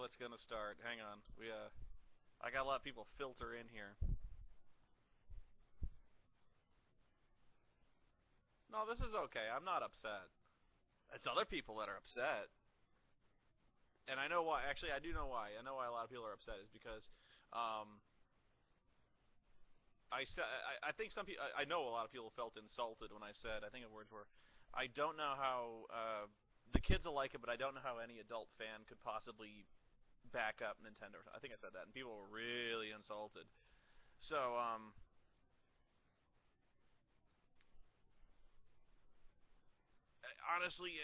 it's gonna start. Hang on. I got a lot of people filter in here. No, this is okay. I'm not upset. It's other people that are upset. And I know why. Actually, I do know why. I know why a lot of people are upset is because I think some people. I know a lot of people felt insulted when I said. I think the words were, I don't know how the kids will like it, but I don't know how any adult fan could possibly back up Nintendo. I think I said that, and people were really insulted. So honestly,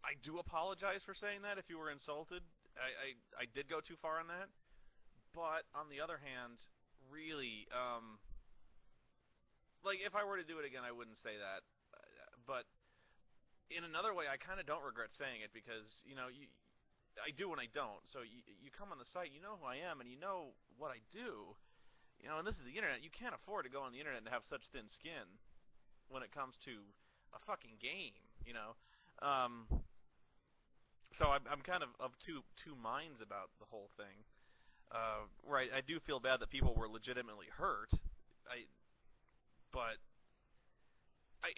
I do apologize for saying that. If you were insulted, I did go too far on that. But on the other hand, really, like if I were to do it again, I wouldn't say that. But in another way, I kind of don't regret saying it because I do and I don't. So you come on the site, you know who I am, and you know what I do. And this is the internet. You can't afford to go on the internet and have such thin skin when it comes to a fucking game. So I'm kind of two minds about the whole thing. Where I do feel bad that people were legitimately hurt. But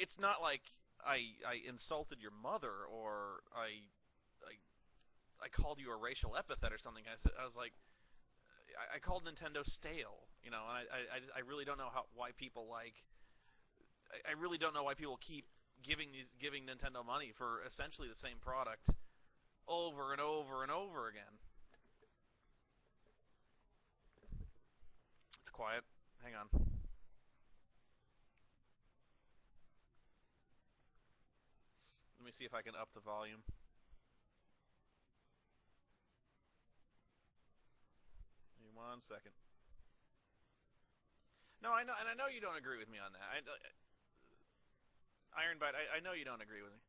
it's not like I insulted your mother or I called you a racial epithet or something. I was like, I called Nintendo stale, and I really don't know why people I really don't know why people keep giving Nintendo money for essentially the same product over and over and over again. It's quiet. Hang on. Let me see if I can up the volume. Give me 1 second. No, I know, and I know you don't agree with me on that. Ironbite, I know you don't agree with me.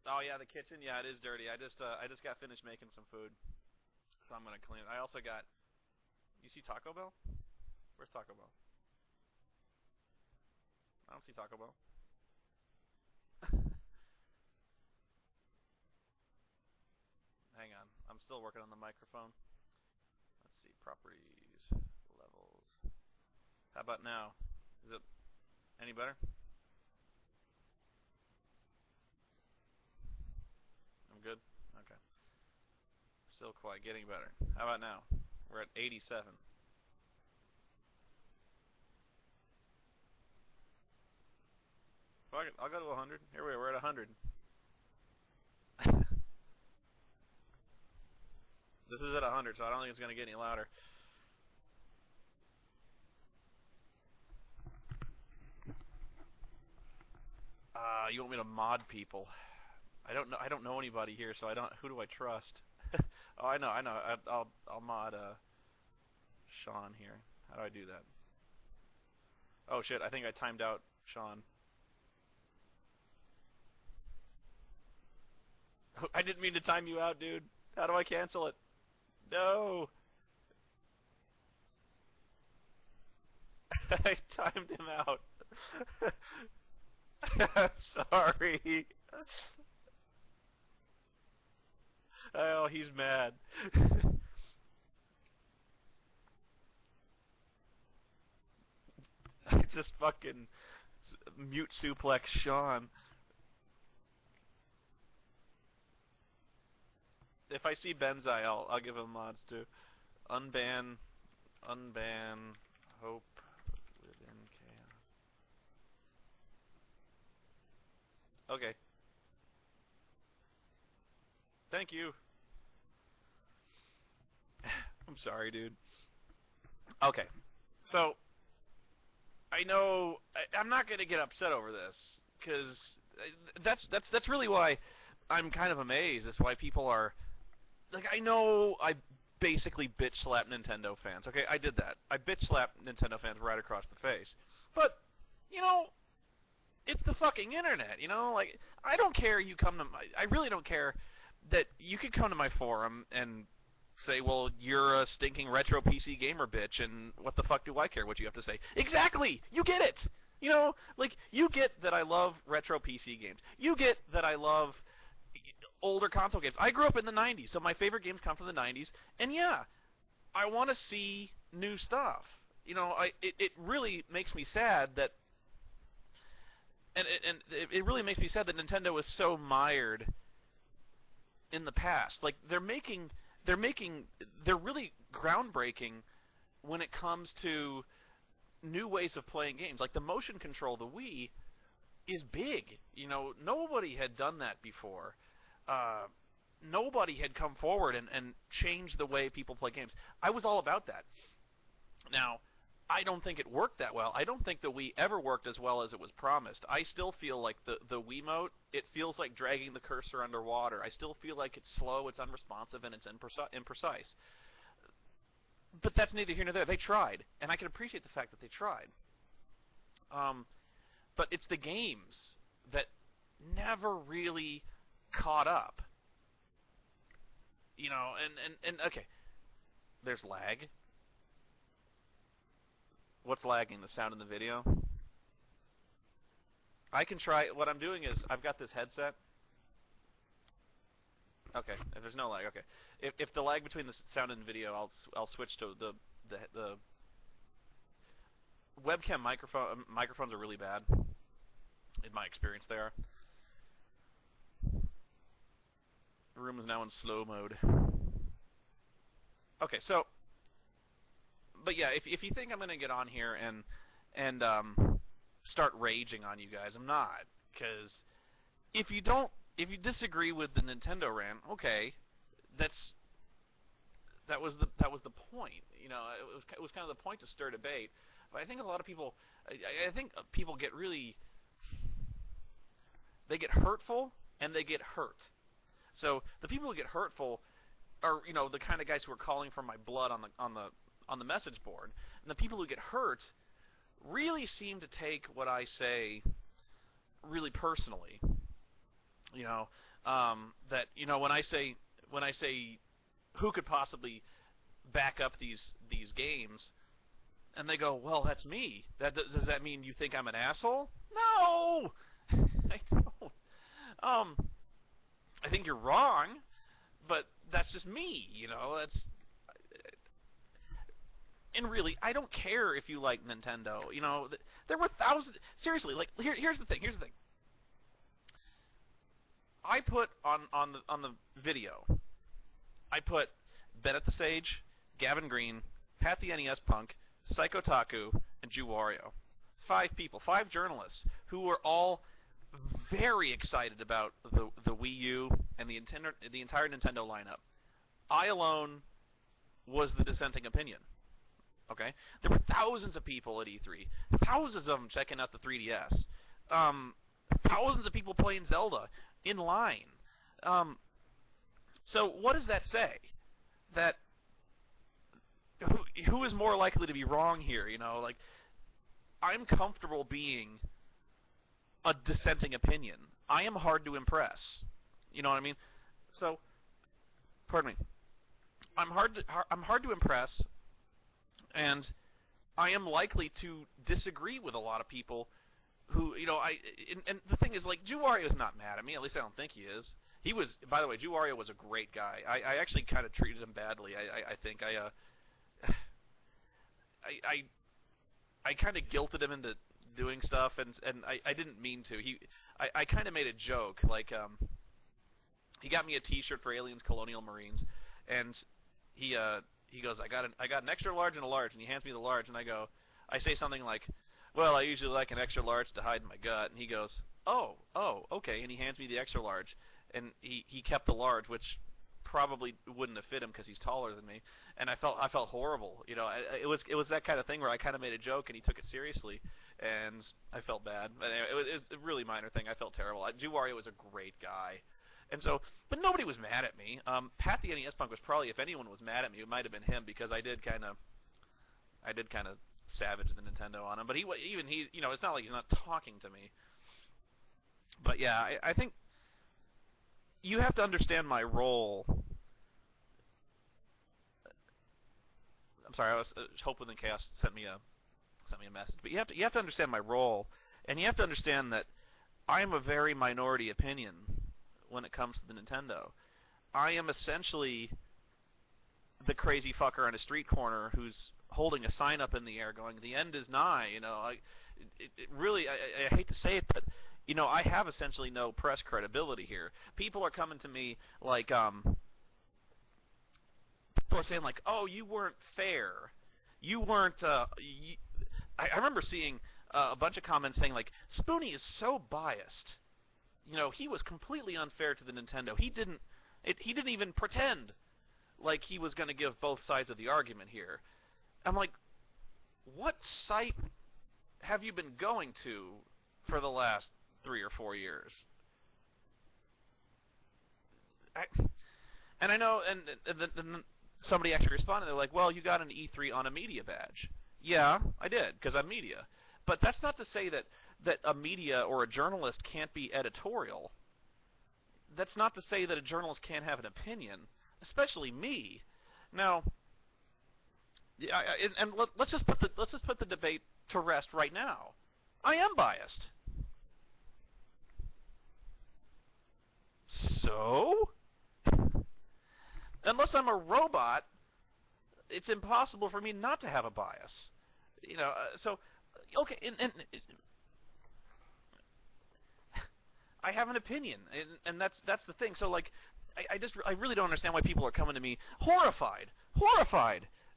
Oh yeah, the kitchen. Yeah, it is dirty. I just got finished making some food, so I'm gonna clean it. I also got. You see Taco Bell? Where's Taco Bell? I don't see Taco Bell. Hang on, I'm still working on the microphone. Let's see, properties, levels. How about now? Is it any better? I'm good? Okay. Still quite getting better. How about now? We're at 87. Fuck it, I'll go to 100. Here we are, we're at 100. This is at 100, so I don't think it's going to get any louder. You want me to mod people? I don't know anybody here, so I don't. Who do I trust? Oh, I know. I'll mod Sean here. How do I do that? Oh shit! I think I timed out Sean. I didn't mean to time you out, dude. How do I cancel it? No. I timed him out. I'm sorry. Oh, he's mad. I just fucking mute suplex Sean. If I see Benzai, I'll give him mods too. Unban hope within chaos. Okay. Thank you. I'm sorry, dude. Okay. So I know I'm not going to get upset over this because that's really why I'm kind of amazed. That's why people are like, I know I basically bitch slap Nintendo fans. Okay, I did that. I bitch slap Nintendo fans right across the face. But it's the fucking internet. Like I don't care. You come to I really don't care that you could come to my forum and say, well, you're a stinking retro PC gamer bitch, and what the fuck do I care what you have to say? Exactly! You get it! Like, you get that I love retro PC games. You get that I love older console games. I grew up in the 90s, so my favorite games come from the 90s. And yeah, I want to see new stuff. It really makes me sad that it really makes me sad that Nintendo is so mired in the past. Like they're really groundbreaking when it comes to new ways of playing games. Like the motion control, the Wii is big. Nobody had done that before. Nobody had come forward and changed the way people play games. I was all about that. Now, I don't think it worked that well. I don't think the Wii ever worked as well as it was promised. I still feel like the Wiimote, it feels like dragging the cursor underwater. I still feel like it's slow, it's unresponsive, and it's imprecise. But that's neither here nor there. They tried, and I can appreciate the fact that they tried. But it's the games that never really caught up. And okay, there's lag. What's lagging? The sound in the video? I can try. What I'm doing is I've got this headset. Okay, if there's no lag, okay. If the lag between the sound and video, I'll switch to the webcam microphones are really bad. In my experience, they are. The room is now in slow mode. Okay, so, but yeah, if you think I'm gonna get on here and start raging on you guys, I'm not, because if you disagree with the Nintendo rant, okay, that was the point. It was kind of the point to stir debate. But I think a lot of people, I think people get really, they get hurtful and they get hurt. So the people who get hurtful are, the kind of guys who are calling for my blood on the message board, and the people who get hurt really seem to take what I say really personally. That when I say who could possibly back up these games, and they go, well, that's me. Does that mean you think I'm an asshole? No, I don't. I think you're wrong, but that's just me. That's. And really, I don't care if you like Nintendo. There were thousands. Seriously, like here's the thing. I put on the video, I put Ben at the Sage, Gavin Green, Pat the NES Punk, Psycho Taku, and Jew Wario. 5 people, 5 journalists who were all very excited about the Wii U and the entire Nintendo lineup. I alone was the dissenting opinion. Okay, there were thousands of people at E3, thousands of them checking out the 3DS, thousands of people playing Zelda in line. So what does that say? That who is more likely to be wrong here? Like I'm comfortable being a dissenting opinion. I am hard to impress. You know what I mean? So, pardon me. I'm hard to impress, and I am likely to disagree with a lot of people who, and the thing is, like, Jew Wario is not mad at me. At least I don't think he is. He was, by the way, Jew Wario was a great guy. I actually kind of treated him badly. I think I kind of guilted him into doing stuff, and I didn't mean to. I kind of made a joke, like he got me a T-shirt for Aliens Colonial Marines, and he goes, I got an extra large and a large, and he hands me the large, and I say something like, well, I usually like an extra large to hide my gut, and he goes, oh, okay, and he hands me the extra large, and he kept the large, which probably wouldn't have fit him because he's taller than me, and I felt horrible. It was that kind of thing where I kind of made a joke and he took it seriously, and I felt bad. But anyway, it was a really minor thing. I felt terrible. Jew Wario was a great guy, and so, but nobody was mad at me. Pat the NES Punk was probably, if anyone was mad at me, it might have been him, because I did kind of savage the Nintendo on him. But he, it's not like he's not talking to me. But yeah, I think you have to understand my role. I'm sorry, I was Hope Within Chaos sent me a message. But you have to understand my role, and you have to understand that I am a very minority opinion when it comes to the Nintendo. I am essentially the crazy fucker on a street corner who's holding a sign up in the air going, "The end is nigh." Really, I hate to say it, but I have essentially no press credibility here. People are coming to me like, people are saying like, "Oh, you weren't fair. You weren't." I remember seeing a bunch of comments saying like, "Spoony is so biased. He was completely unfair to the Nintendo. He didn't even pretend like he was going to give both sides of the argument here." I'm like, what site have you been going to for the last 3 or 4 years? I know, and then somebody actually responded. They're like, "Well, you got an E3 on a media badge." Yeah, I did, because I'm media. But that's not to say that a media or a journalist can't be editorial. That's not to say that a journalist can't have an opinion, especially me. Now, let's just put the debate to rest right now. I am biased. So, unless I'm a robot, it's impossible for me not to have a bias. So okay, and I have an opinion, and that's the thing. So like, I really don't understand why people are coming to me horrified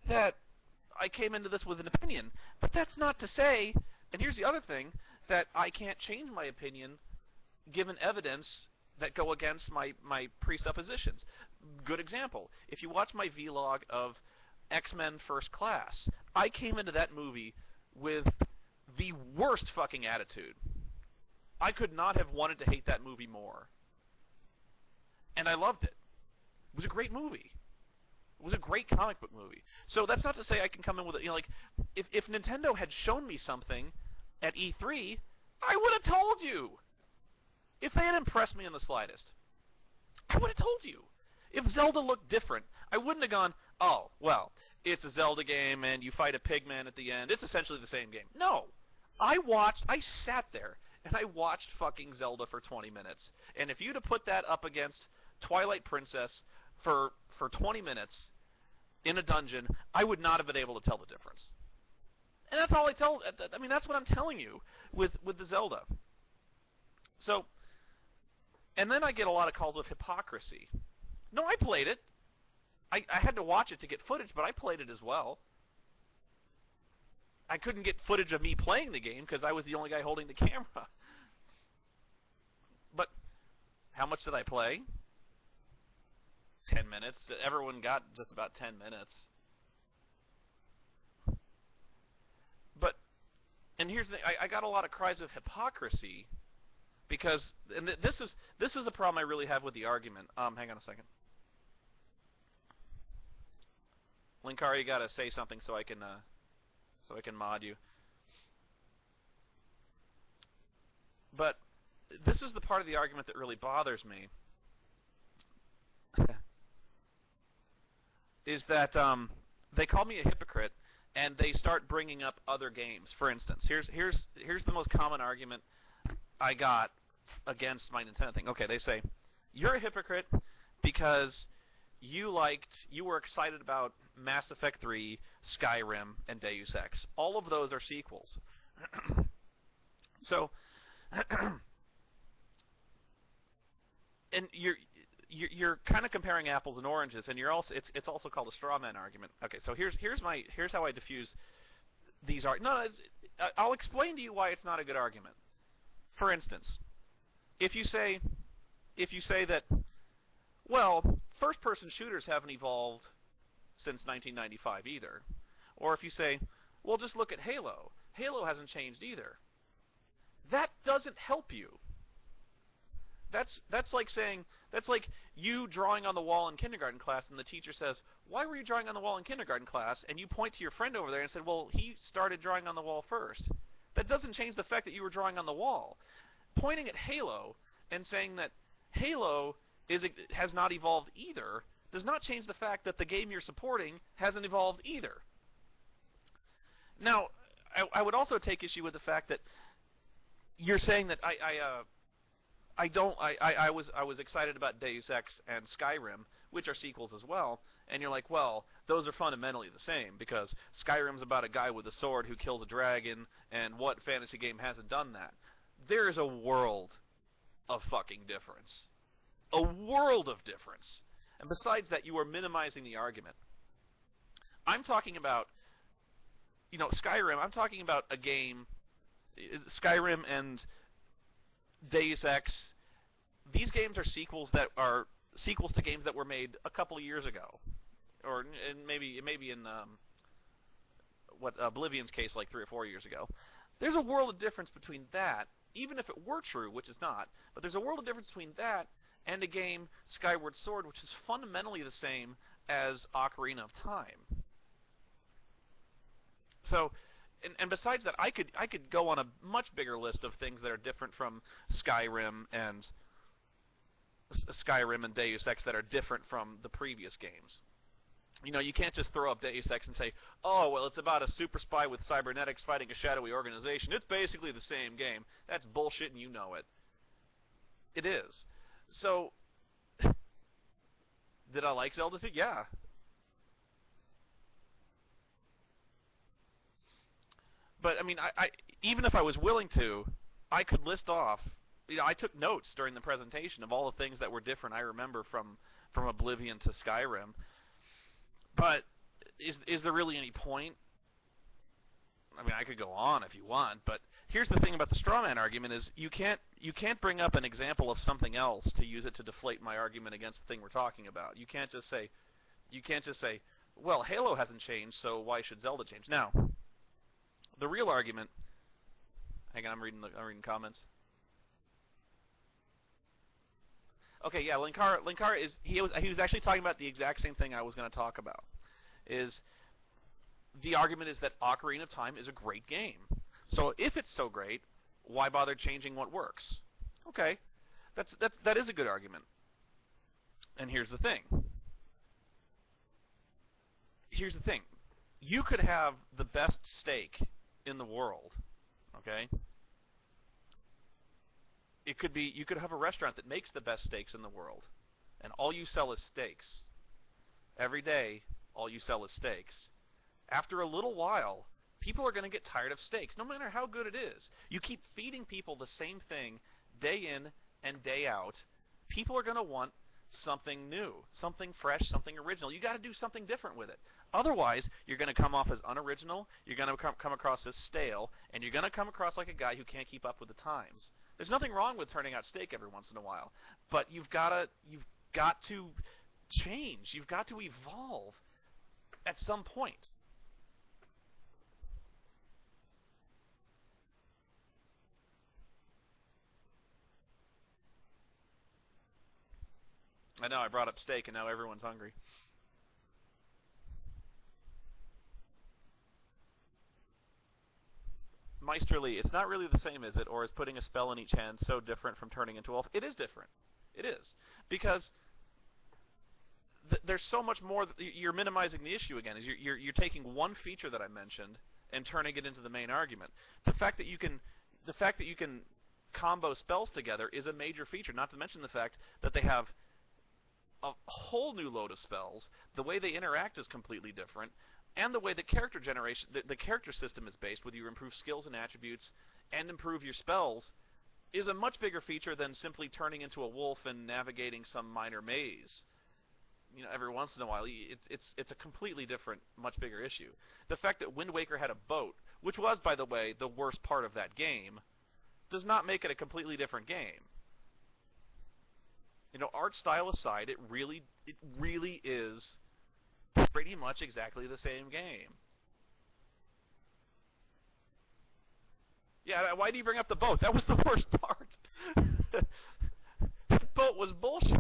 that I came into this with an opinion. But that's not to say, and here's the other thing, that I can't change my opinion given evidence that go against my presuppositions. Good example, if you watch my vlog of X-Men First Class, I came into that movie with the worst fucking attitude. I could not have wanted to hate that movie more. And I loved it. It was a great movie. It was a great comic book movie. So that's not to say I can come in with it. Like, if Nintendo had shown me something at E3, I would have told you. If they had impressed me in the slightest, I would have told you. If Zelda looked different, I wouldn't have gone, "Oh, well, it's a Zelda game and you fight a pigman at the end. It's essentially the same game." No. I sat there and I watched fucking Zelda for 20 minutes. And if you'd have put that up against Twilight Princess for 20 minutes in a dungeon, I would not have been able to tell the difference. And that's all that's what I'm telling you with the Zelda. So, and then I get a lot of calls of hypocrisy. No, I played it. I had to watch it to get footage, but I played it as well. I couldn't get footage of me playing the game because I was the only guy holding the camera. But how much did I play? 10 minutes. Everyone got just about 10 minutes. But, and here's the thing, I got a lot of cries of hypocrisy because, and this is a problem I really have with the argument. Hang on a second. Linkar, you gotta say something so I can mod you. But this is the part of the argument that really bothers me. Is that they call me a hypocrite and they start bringing up other games. For instance, here's the most common argument I got against my Nintendo thing. Okay, they say you're a hypocrite because you were excited about Mass Effect 3, Skyrim, and Deus Ex. All of those are sequels. So, and you're kind of comparing apples and oranges, and it's also called a straw man argument. Okay, so here's how I diffuse these arguments. No, I'll explain to you why it's not a good argument. For instance, if you say that, well, first-person shooters haven't evolved since 1995 either, or if you say, well, just look at Halo. Halo hasn't changed either. That doesn't help you. That's like you drawing on the wall in kindergarten class, and the teacher says, "Why were you drawing on the wall in kindergarten class?" And you point to your friend over there and said, "Well, he started drawing on the wall first." That doesn't change the fact that you were drawing on the wall. Pointing at Halo and saying that Halo has not evolved either does not change the fact that the game you're supporting hasn't evolved either. Now, I would also take issue with the fact that you're saying that I don't. I was excited about Deus Ex and Skyrim, which are sequels as well. And you're like, well, those are fundamentally the same because Skyrim's about a guy with a sword who kills a dragon, and what fantasy game hasn't done that? There is a world of fucking difference, a world of difference. And besides that, you are minimizing the argument. I'm talking about, Skyrim. I'm talking about a game, Skyrim and Deus Ex. These games are sequels to games that were made a couple of years ago, or maybe in what Oblivion's case, like 3 or 4 years ago. There's a world of difference between that, even if it were true, which is not. But there's a world of difference between that and a game, Skyward Sword, which is fundamentally the same as Ocarina of Time. So, and besides that, I could go on a much bigger list of things that are different from Skyrim and Deus Ex that are different from the previous games. You can't just throw up Deus Ex and say, oh, well, it's about a super spy with cybernetics fighting a shadowy organization. It's basically the same game. That's bullshit, and you know it. It is. So, did I like Zelda 2? Yeah. But, I mean, even if I was willing to, I could list off. I took notes during the presentation of all the things that were different I remember from Oblivion to Skyrim. But is there really any point? I mean, I could go on if you want, but here's the thing about the straw man argument is you can't bring up an example of something else to use it to deflate my argument against the thing we're talking about. You can't just say, well, Halo hasn't changed, so why should Zelda change? Now, the real argument. Hang on, I'm reading comments. Okay, yeah, Linkar is he was actually talking about the exact same thing I was going to talk about. Is the argument is that Ocarina of Time is a great game. So if it's so great, why bother changing what works? Okay, that is a good argument. And here's the thing. You could have the best steak in the world, okay? It could be you could have a restaurant that makes the best steaks in the world, and all you sell is steaks. Every day, all you sell is steaks. After a little while, people are going to get tired of steaks, no matter how good it is. You keep feeding people the same thing day in and day out. People are going to want something new, something fresh, something original. You got to do something different with it. Otherwise, you're going to come off as unoriginal, you're going to come across as stale, and you're going to come across like a guy who can't keep up with the times. There's nothing wrong with turning out steak every once in a while, but you've got to change. You've got to evolve at some point. I know I brought up steak, and now everyone's hungry. Meisterly, it's not really the same, is it? Or is putting a spell in each hand so different from turning into elf? It is different. It is. Because there's so much more. You're minimizing the issue again. Is you're taking one feature that I mentioned and turning it into the main argument. The fact that you can combo spells together is a major feature, not to mention the fact that they have a whole new load of spells. The way they interact is completely different. And the way the character generation, the character system is based, whether you improve skills and attributes and improve your spells, is a much bigger feature than simply turning into a wolf and navigating some minor maze. Every once in a while, it's a completely different, much bigger issue. The fact that Wind Waker had a boat, which was, by the way, the worst part of that game, does not make it a completely different game. Art style aside, it really is pretty much exactly the same game. Yeah, why do you bring up the boat? That was the worst part. The boat was bullshit.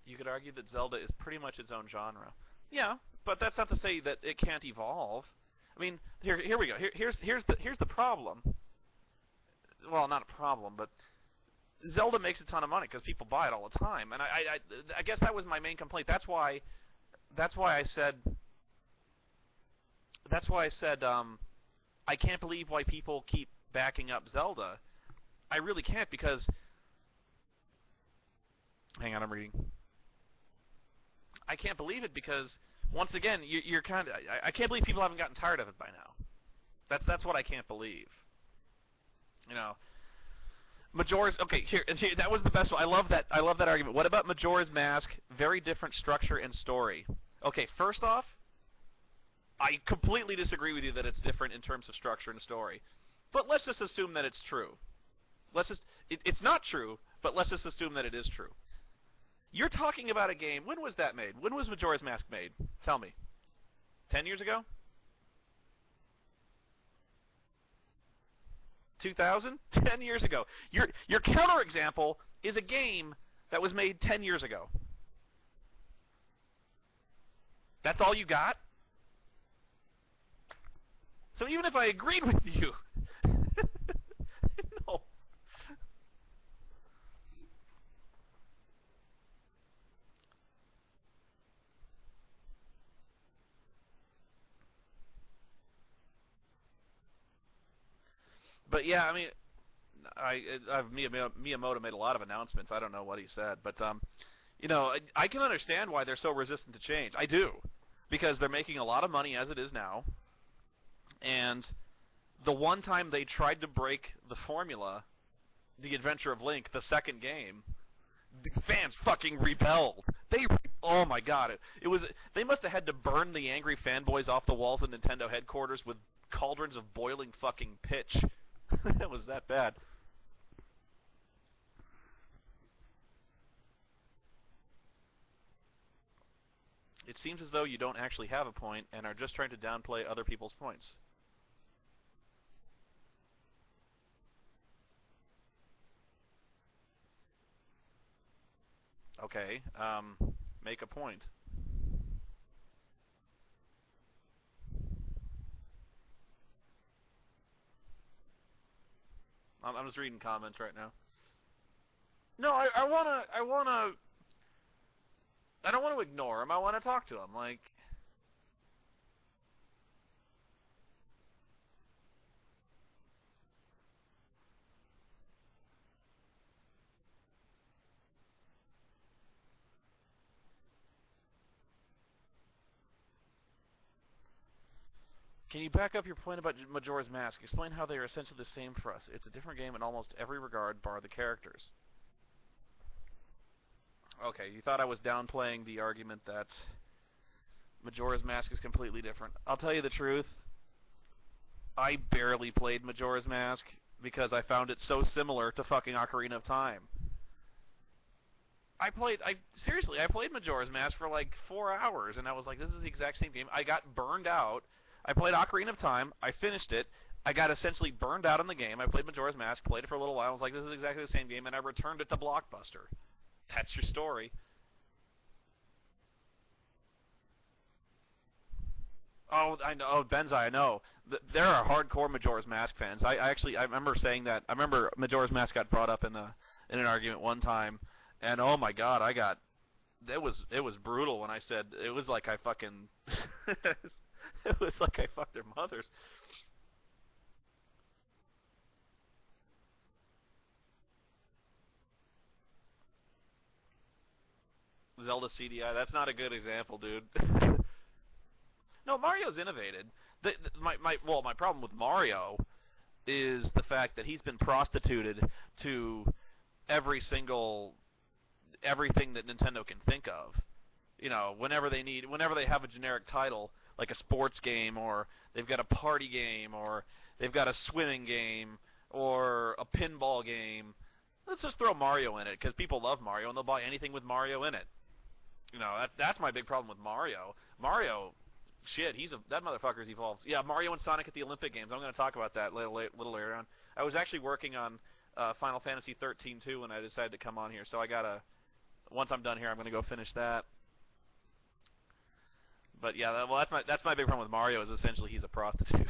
You could argue that Zelda is pretty much its own genre. Yeah, but that's not to say that it can't evolve. I mean, here we go. Here's the problem. Well, not a problem, but Zelda makes a ton of money because people buy it all the time, and I guess that was my main complaint. That's why I said I can't believe why people keep backing up Zelda. I really can't because hang on, I'm reading. I can't believe it because once again, you're kind of. I can't believe people haven't gotten tired of it by now. That's what I can't believe. You know, Majora's okay. Here, that was the best one. I love that. I love that argument. What about Majora's Mask? Very different structure and story. Okay, first off, I completely disagree with you that it's different in terms of structure and story. But let's just assume that it's true. It's not true, but let's just assume that it is true. You're talking about a game. When was that made? When was Majora's Mask made? Tell me. 10 years ago? 2000? 10 years ago. Your counterexample is a game that was made 10 years ago. That's all you got? So even if I agreed with you, no. But yeah, I mean, Miyamoto made a lot of announcements. I don't know what he said, but you know, I can understand why they're so resistant to change. I do, because they're making a lot of money as it is now, and the one time they tried to break the formula, The Adventure of Link, the second game, the fans fucking rebelled. Oh my god, it was. They must have had to burn the angry fanboys off the walls of Nintendo headquarters with cauldrons of boiling fucking pitch. It was that bad. It seems as though you don't actually have a point and are just trying to downplay other people's points. Okay, make a point. I'm just reading comments right now. No, I don't want to ignore him. I want to talk to him. Like, can you back up your point about Majora's Mask? Explain how they are essentially the same for us. It's a different game in almost every regard, bar the characters. Okay, you thought I was downplaying the argument that Majora's Mask is completely different. I'll tell you the truth. I barely played Majora's Mask because I found it so similar to fucking Ocarina of Time. Seriously, I played Majora's Mask for like 4 hours, and I was like, this is the exact same game. I got burned out. I played Ocarina of Time. I finished it. I got essentially burned out in the game. I played Majora's Mask, played it for a little while. I was like, this is exactly the same game, and I returned it to Blockbuster. That's your story. Oh, I know. Oh, Benzai, I know. There are hardcore Majora's Mask fans. I remember saying that. I remember Majora's Mask got brought up in an argument one time, and oh my god, it was brutal when I said it was like I fucking it was like I fucked their mothers. Zelda CDI. That's not a good example, dude. No, Mario's innovated. My problem with Mario is the fact that he's been prostituted to every single everything that Nintendo can think of. You know, whenever they have a generic title like a sports game, or they've got a party game, or they've got a swimming game, or a pinball game, let's just throw Mario in it because people love Mario and they'll buy anything with Mario in it. You know, that's my big problem with Mario. Mario, shit, that motherfucker's evolved. Yeah, Mario and Sonic at the Olympic Games. I'm going to talk about that a little later on. I was actually working on Final Fantasy 13 too when I decided to come on here, so I gotta. Once I'm done here, I'm going to go finish that. But yeah, well, that's my big problem with Mario is essentially he's a prostitute.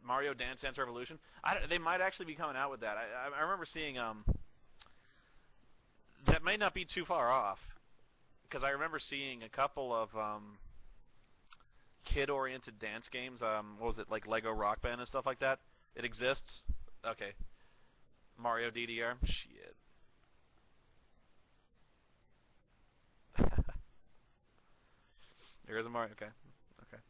Mario Dance Dance Revolution. They might actually be coming out with that. I remember seeing that may not be too far off because I remember seeing a couple of kid-oriented dance games. What was it, like Lego Rock Band and stuff like that? It exists. Okay. Mario DDR. Shit. There is a Mario. Okay. Okay.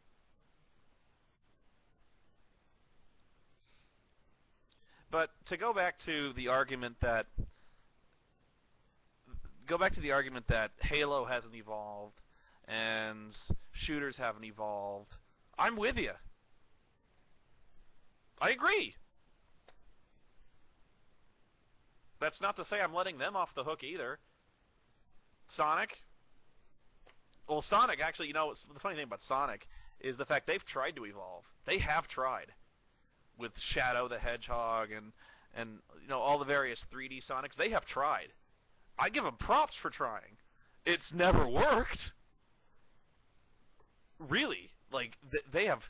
But to go back to the argument that Halo hasn't evolved and shooters haven't evolved. I'm with you. I agree. That's not to say I'm letting them off the hook either. Sonic. Well, Sonic actually, the funny thing about Sonic is the fact they've tried to evolve. They have tried with Shadow the Hedgehog and all the various 3D Sonics. They have tried. I give them props for trying. It's never worked. Really, like they have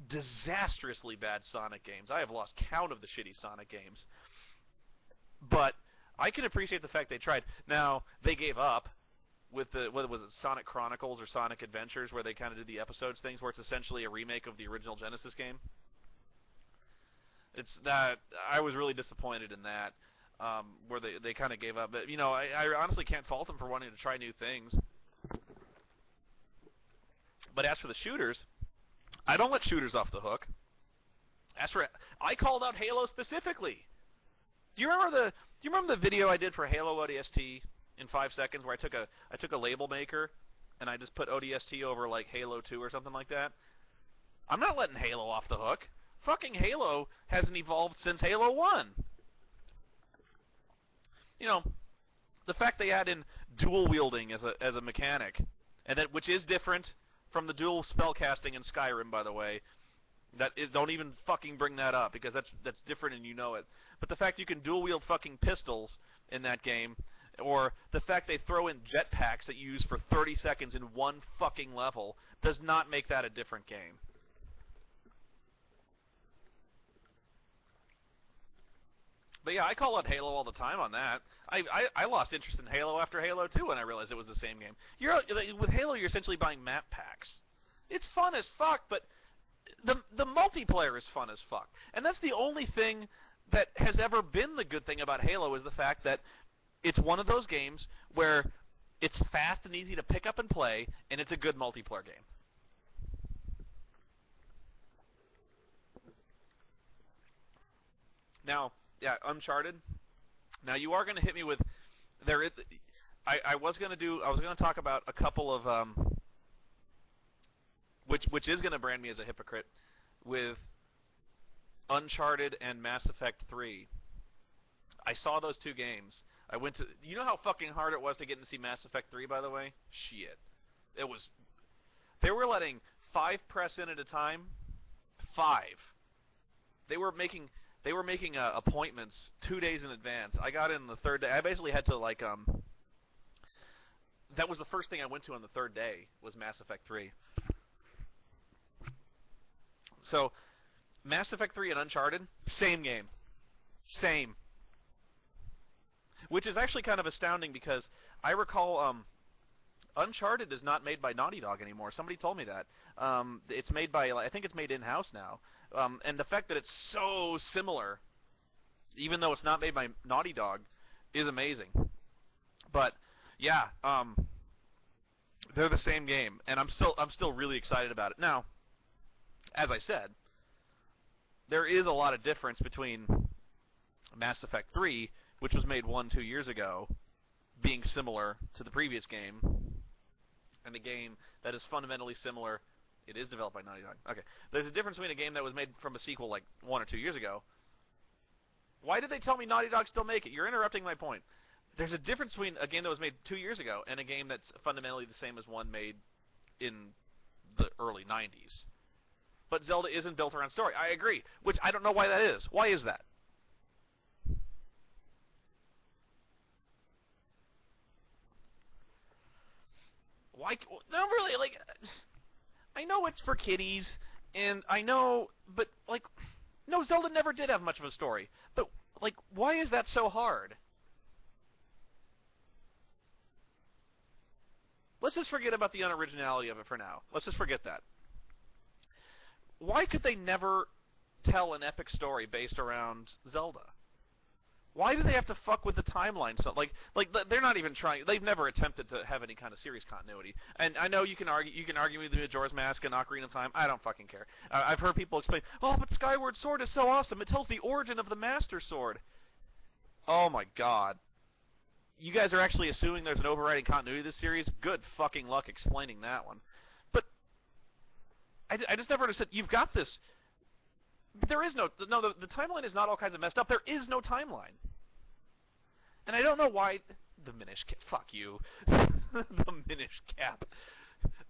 disastrously bad Sonic games. I have lost count of the shitty Sonic games. But I can appreciate the fact they tried. Now, they gave up with what was it, Sonic Chronicles or Sonic Adventures, where they kind of did the episodes things, where it's essentially a remake of the original Genesis game. It's that I was really disappointed in that, where they kind of gave up. But I honestly can't fault them for wanting to try new things. But as for the shooters, I don't let shooters off the hook. I called out Halo specifically. Do you remember the video I did for Halo ODST in 5 seconds, where I took a label maker and I just put ODST over like Halo 2 or something like that? I'm not letting Halo off the hook. Fucking Halo hasn't evolved since Halo 1. The fact they add in dual wielding as a mechanic, and which is different from the dual spellcasting in Skyrim, by the way. Don't even fucking bring that up, because that's different and you know it. But the fact you can dual wield fucking pistols in that game, or the fact they throw in jetpacks that you use for 30 seconds in one fucking level, does not make that a different game. But yeah, I call out Halo all the time on that. I lost interest in Halo after Halo 2 when I realized it was the same game. With Halo, you're essentially buying map packs. It's fun as fuck, but the multiplayer is fun as fuck. And that's the only thing that has ever been the good thing about Halo, is the fact that it's one of those games where it's fast and easy to pick up and play, and it's a good multiplayer game. Now, yeah, Uncharted. Now you are going to hit me with I was going to talk about a couple of which is going to brand me as a hypocrite, with Uncharted and Mass Effect 3. I saw those two games. I went to. You know how fucking hard it was to get to see Mass Effect 3, by the way? Shit. It was. They were letting 5 press in at a time. 5. They were making appointments 2 days in advance. I got in the third day. I basically had to that was the first thing I went to on the third day, was Mass Effect 3. So, Mass Effect 3 and Uncharted, same game. Same. Which is actually kind of astounding, because I recall Uncharted is not made by Naughty Dog anymore. Somebody told me that. It's made by, I think it's made in-house now. And the fact that it's so similar, even though it's not made by Naughty Dog, is amazing. But yeah, they're the same game, and I'm still really excited about it. Now, as I said, there is a lot of difference between Mass Effect 3, which was made 2 years ago, being similar to the previous game, and a game that is fundamentally similar. It is developed by Naughty Dog. Okay. There's a difference between a game that was made from a sequel like 1 or 2 years ago. Why did they tell me Naughty Dog still make it? You're interrupting my point. There's a difference between a game that was made 2 years ago and a game that's fundamentally the same as one made in the early 90s. But Zelda isn't built around story. I agree. Which I don't know why that is. Why is that? Why? No, really, I know it's for kiddies, And I know, but like, no, Zelda never did have much of a story. But like, why is that so hard? Let's just forget about the unoriginality of it for now. Let's just forget that. Why could they never tell an epic story based around Zelda? Why do they have to fuck with the timeline? So like they're not even trying. They've never attempted to have any kind of series continuity. And I know you can argue with the Majora's Mask and Ocarina of Time. I don't fucking care. I've heard people explain, oh, but Skyward Sword is so awesome. It tells the origin of the Master Sword. Oh my god. You guys are actually assuming there's an overriding continuity of this series? Good fucking luck explaining that one. But I just never understood. You've got this. There is no the timeline is not all kinds of messed up. There is no timeline, and I don't know why. The Minish Cap. Fuck you. The Minish Cap.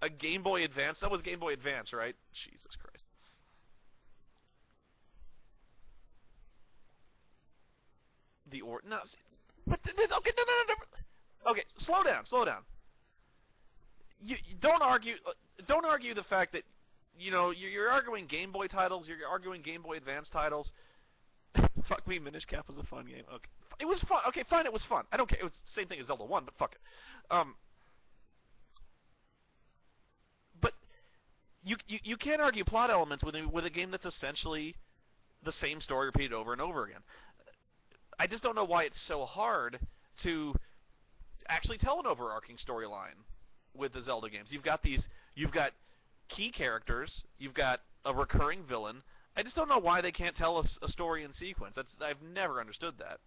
A Game Boy Advance. That was Game Boy Advance, right? Jesus Christ. No. Okay, no. Okay, slow down. You don't argue. Don't argue the fact that you're arguing Game Boy titles. You're arguing Game Boy Advance titles. Fuck me, Minish Cap was a fun game. Okay, it was fun. Okay, fine, it was fun. I don't care. It was the same thing as Zelda 1, but fuck it. But you can't argue plot elements with a game that's essentially the same story repeated over and over again. I just don't know why it's so hard to actually tell an overarching storyline with the Zelda games. You've got key characters, you've got a recurring villain. I just don't know why they can't tell us a story in sequence. I've never understood that.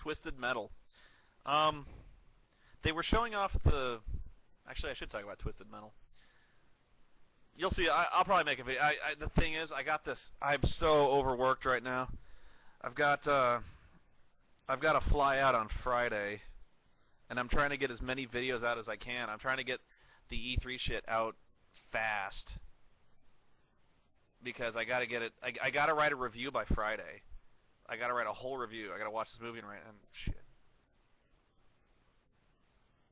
Twisted Metal. They were showing off the. Actually, I should talk about Twisted Metal. You'll see. I'll probably make a video. The thing is, I got this. I'm so overworked right now. I've got to fly out on Friday, and I'm trying to get as many videos out as I can. I'm trying to get the E3 shit out fast because I got to get it. I got to write a review by Friday. I got to write a whole review. I got to watch this movie and write. And shit.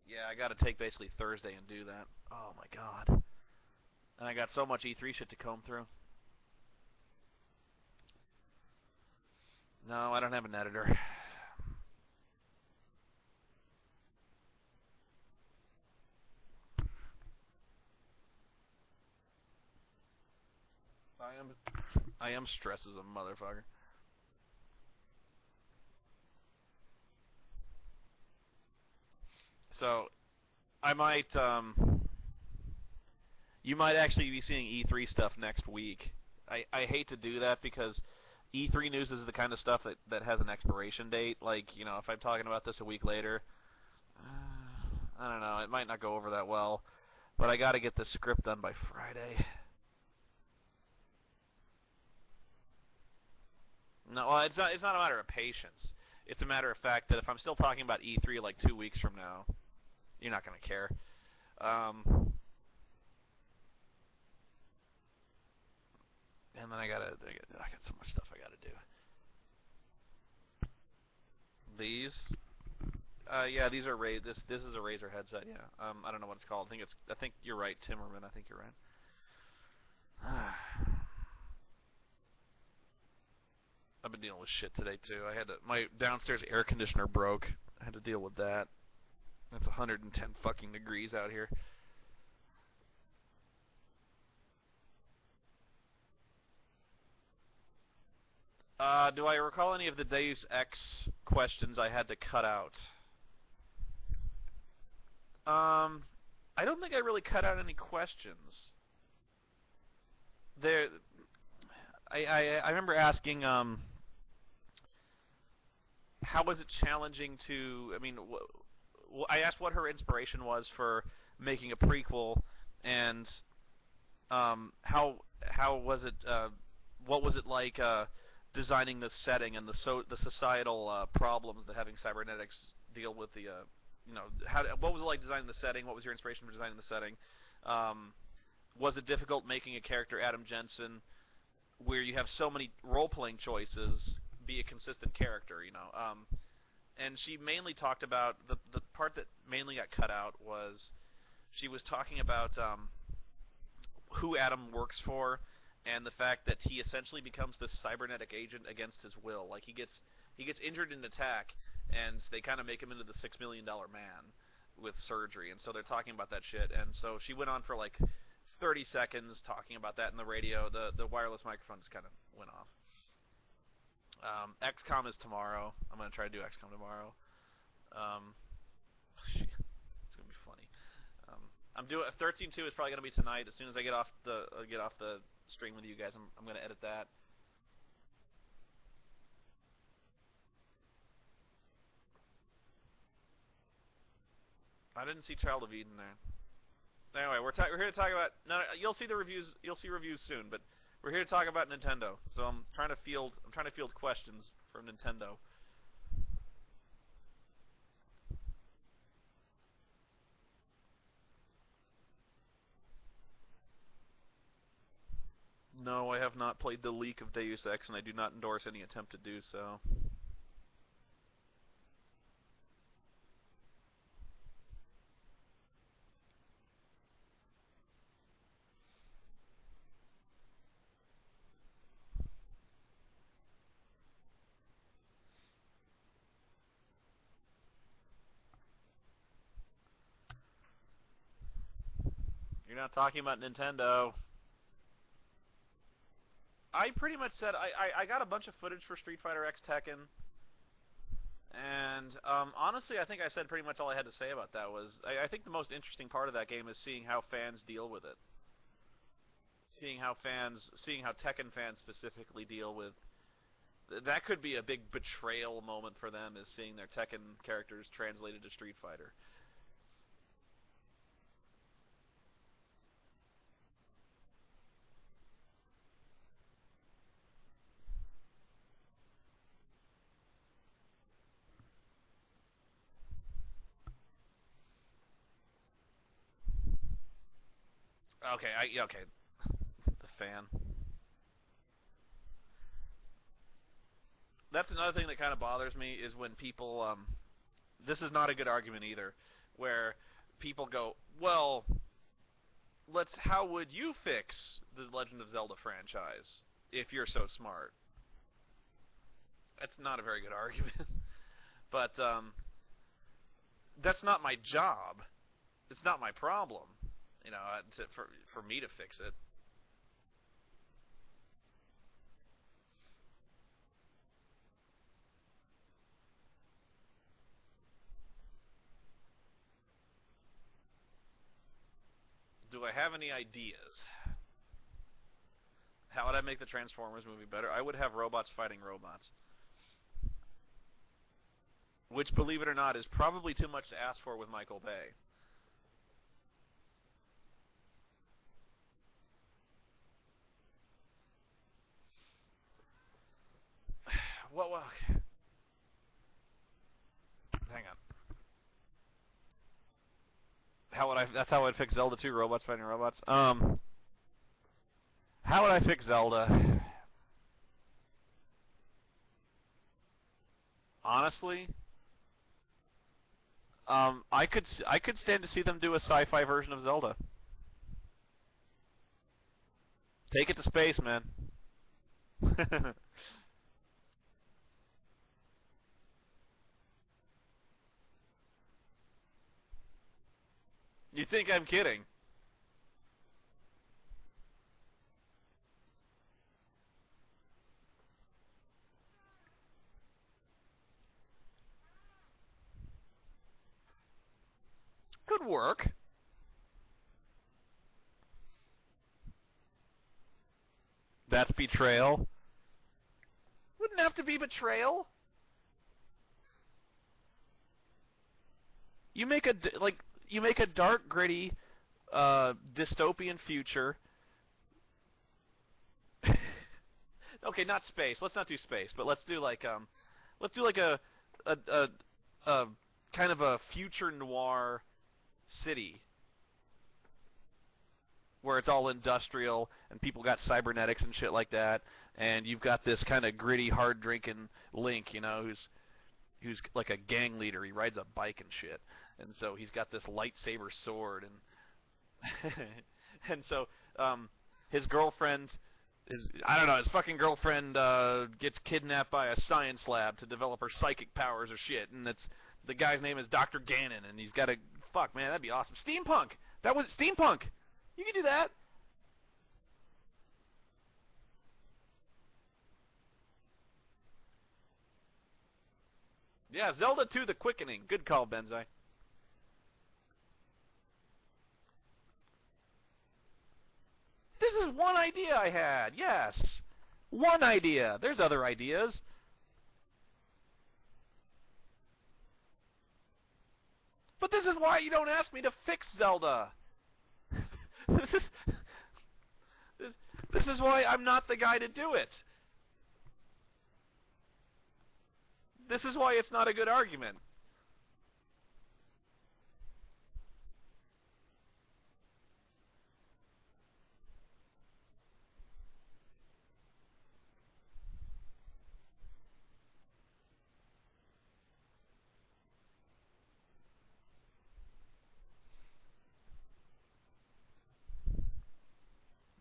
Yeah, I got to take basically Thursday and do that. Oh my god. And I got so much E3 shit to comb through. No, I don't have an editor. I am stressed as a motherfucker. So, I might, you might actually be seeing E3 stuff next week. I hate to do that because E3 news is the kind of stuff that has an expiration date. Like, if I'm talking about this a week later, I don't know, it might not go over that well. But I gotta get the script done by Friday. No, well, it's not a matter of patience. It's a matter of fact that if I'm still talking about E3 like 2 weeks from now, you're not gonna care. And then I got so much stuff I gotta do. These, yeah, these are this is a Razer headset. Yeah, I don't know what it's called. I think you're right, Timmerman. I think you're right. I've been dealing with shit today too. My downstairs air conditioner broke. I had to deal with that. It's 110 fucking degrees out here. Do I recall any of the Deus Ex questions I had to cut out? I don't think I really cut out any questions. There, I remember asking, how was it challenging to? I mean, I asked what her inspiration was for making a prequel, and how was it? What was it like designing the setting and the societal problems that having cybernetics deal with the what was it like designing the setting? What was your inspiration for designing the setting? Was it difficult making a character Adam Jensen where you have so many role-playing choices be a consistent character, you know? And she mainly talked about the part that mainly got cut out was she was talking about who Adam works for and the fact that he essentially becomes this cybernetic agent against his will. Like he gets injured in an attack, and they kind of make him into the $6 million man with surgery. And so they're talking about that shit. And so she went on for like 30 seconds talking about that in the radio. The wireless microphone just kind of went off. XCOM is tomorrow. I'm gonna try to do XCOM tomorrow. Shit, it's gonna be funny. I'm doing 13.2 is probably gonna be tonight. As soon as I get off the stream with you guys, I'm gonna edit that. I didn't see Child of Eden there. Anyway, we're here to talk about. No, you'll see the reviews. You'll see reviews soon, but we're here to talk about Nintendo. So I'm trying to field questions from Nintendo. No, I have not played the leak of Deus Ex, and I do not endorse any attempt to do so. You're not talking about Nintendo. I pretty much said I got a bunch of footage for Street Fighter X Tekken, and honestly, I think I said pretty much all I had to say about that. I think the most interesting part of that game is seeing how fans deal with it, seeing how Tekken fans specifically deal with. That could be a big betrayal moment for them, is seeing their Tekken characters translated to Street Fighter. Okay. The fan. That's another thing that kind of bothers me is when people. This is not a good argument either, where people go, well, how would you fix the Legend of Zelda franchise if you're so smart? That's not a very good argument, but that's not my job. It's not my problem, you know, for me to fix it. Do I have any ideas? How would I make the Transformers movie better? I would have robots fighting robots. Which, believe it or not, is probably too much to ask for with Michael Bay. Well, hang on. That's how I'd fix Zelda 2, robots fighting robots. How would I fix Zelda? Honestly, I could stand to see them do a sci-fi version of Zelda. Take it to space, man. You think I'm kidding? Could work. That's betrayal. Wouldn't have to be betrayal. You make a dark, gritty, dystopian future. Okay, not space. Let's not do space, but let's do like a, a, a kind of a future noir city. where it's all industrial and people got cybernetics and shit like that, and you've got this kind of gritty, hard drinking Link, who's like a gang leader. He rides a bike and shit, and so he's got this lightsaber sword, and and so his girlfriend is, I don't know, his fucking girlfriend gets kidnapped by a science lab to develop her psychic powers or shit, and it's the guy's name is Dr. Ganon, and he's got a fuck man, that'd be awesome. Steampunk. That was steampunk. You can do that. Yeah, Zelda 2: The Quickening. Good call, Benzai. This is one idea I had. Yes. One idea. There's other ideas. But this is why you don't ask me to fix Zelda. this is this, this is why I'm not the guy to do it. This is why it's not a good argument.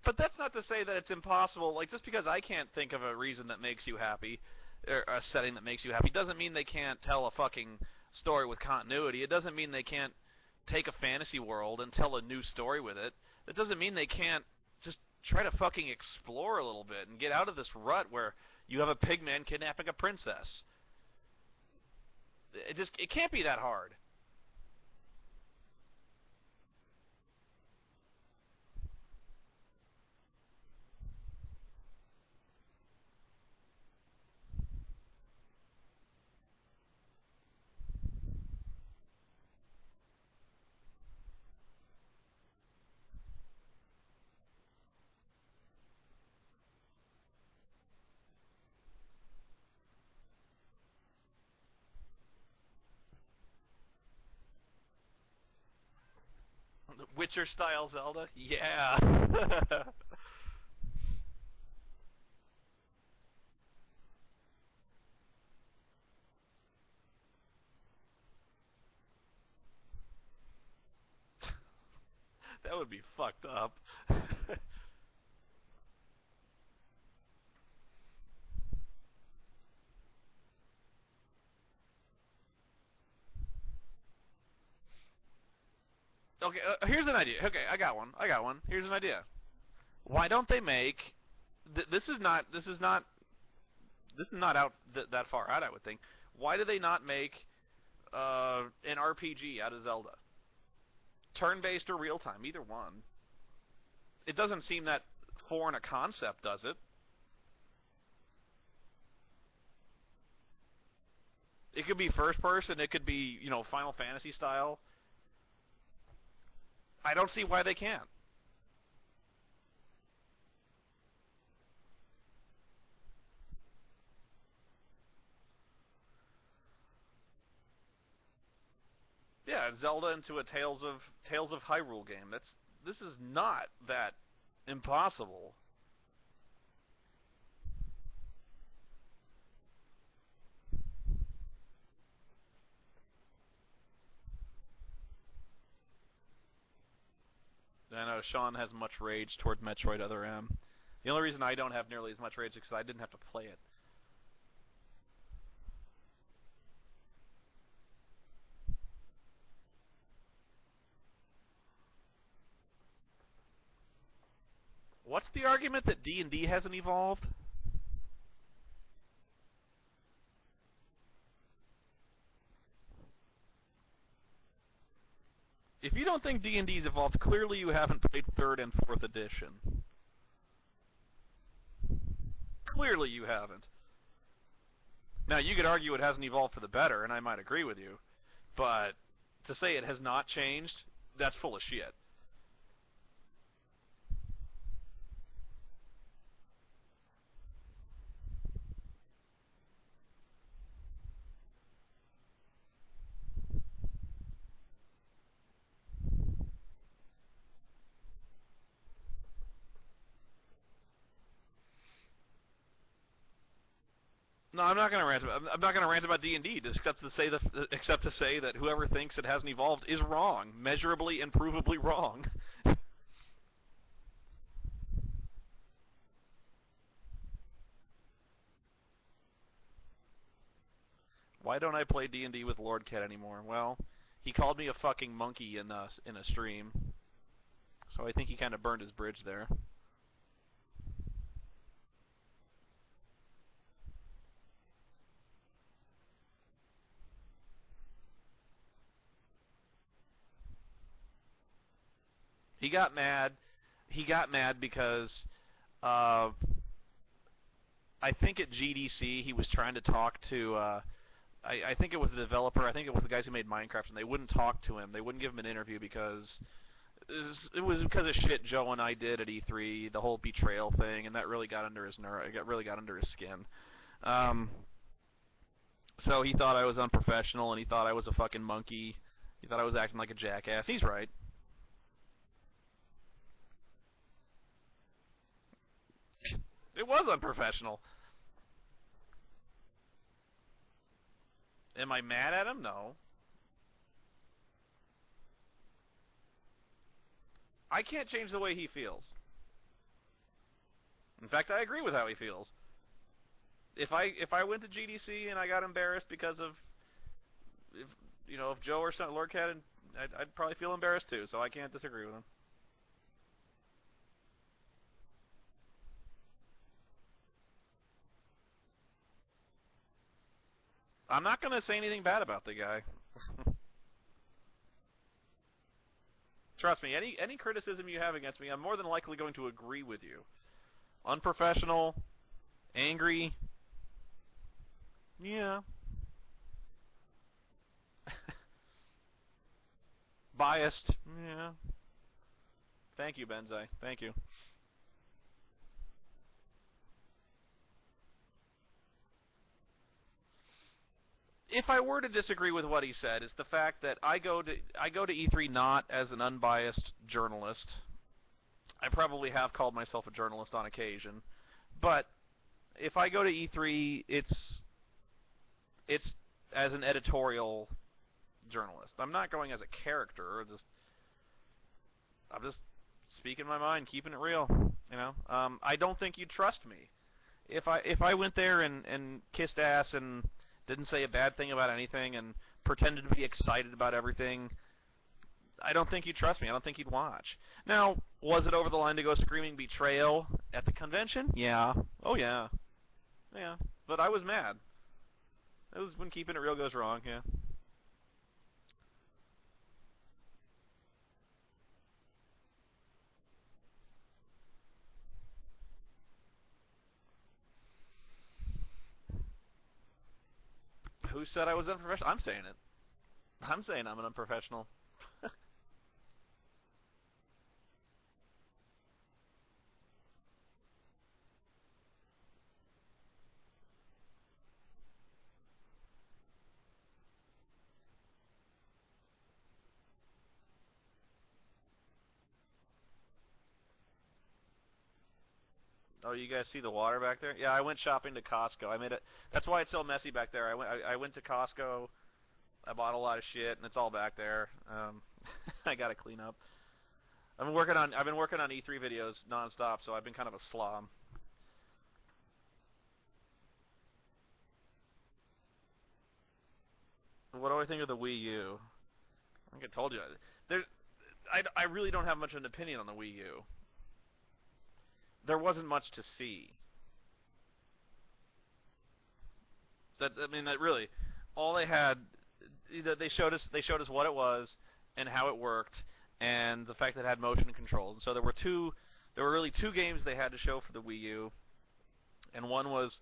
But that's not to say that it's impossible. Like, just because I can't think of a reason that makes you happy, or a setting that makes you happy, doesn't mean they can't tell a fucking story with continuity. It doesn't mean they can't take a fantasy world and tell a new story with it. That doesn't mean they can't just try to fucking explore a little bit and get out of this rut where you have a pigman kidnapping a princess. It can't be that hard. Witcher style Zelda? Yeah. That would be fucked up. Okay, here's an idea. Okay, I got one. I got one. Here's an idea. Why don't they make this is not out that far out, I would think. Why do they not make an RPG out of Zelda? Turn-based or real-time, either one. It doesn't seem that foreign a concept, does it? It could be first person, it could be, Final Fantasy style. I don't see why they can't. Yeah, Zelda into a Tales of Hyrule game. This is not that impossible. I know Sean has much rage toward Metroid Other M. The only reason I don't have nearly as much rage is because I didn't have to play it. What's the argument that D&D hasn't evolved? If you don't think D&D's evolved, clearly you haven't played 3rd and 4th edition. Clearly you haven't. Now, you could argue it hasn't evolved for the better, and I might agree with you, but to say it has not changed, that's full of shit. No, I'm not gonna rant. I'm not gonna rant about D&D, except to say that whoever thinks it hasn't evolved is wrong, measurably and provably wrong. Why don't I play D&D with Lord Cat anymore? Well, he called me a fucking monkey in a stream, so I think he kind of burned his bridge there. He got mad. He got mad because uh, I think at GDC he was trying to talk to. I think it was the developer. I think it was the guys who made Minecraft, and they wouldn't talk to him. They wouldn't give him an interview because it was because of shit Joe and I did at E3, the whole betrayal thing, and that really got under his nerve. It really got under his skin. Um, so he thought I was unprofessional, and he thought I was a fucking monkey. He thought I was acting like a jackass. He's right. It was unprofessional. Am I mad at him? No. I can't change the way he feels. In fact, I agree with how he feels. If I went to GDC and I got embarrassed because of if if Joe or some Lord Cat, I'd probably feel embarrassed too. So I can't disagree with him. I'm not gonna say anything bad about the guy. Trust me, any criticism you have against me, I'm more than likely going to agree with you. Unprofessional, angry, yeah. Biased, yeah. Thank you, Benzai. Thank you. If I were to disagree with what he said, is the fact that I go to E3 not as an unbiased journalist. I probably have called myself a journalist on occasion, but if I go to E3, it's as an editorial journalist. I'm not going as a character. I'm just speaking my mind, keeping it real. I don't think you'd trust me if I went there and kissed ass and didn't say a bad thing about anything and pretended to be excited about everything. I don't think you'd trust me. I don't think you'd watch. Now, was it over the line to go screaming betrayal at the convention? Yeah. Oh yeah. Yeah. But I was mad. It was when keeping it real goes wrong. Yeah. Who said I was unprofessional? I'm saying it. I'm saying I'm an unprofessional. Oh, you guys see the water back there? Yeah, I went shopping to Costco. I made it. That's why it's so messy back there. I went to Costco. I bought a lot of shit, and it's all back there. I gotta clean up. I've been working on E3 videos nonstop, so I've been kind of a slob. What do I think of the Wii U? I think I told you. There, I really don't have much of an opinion on the Wii U. There wasn't much to see. That really, all they had, they showed us what it was and how it worked, and the fact that it had motion controls. And so there were really two games they had to show for the Wii U, and one was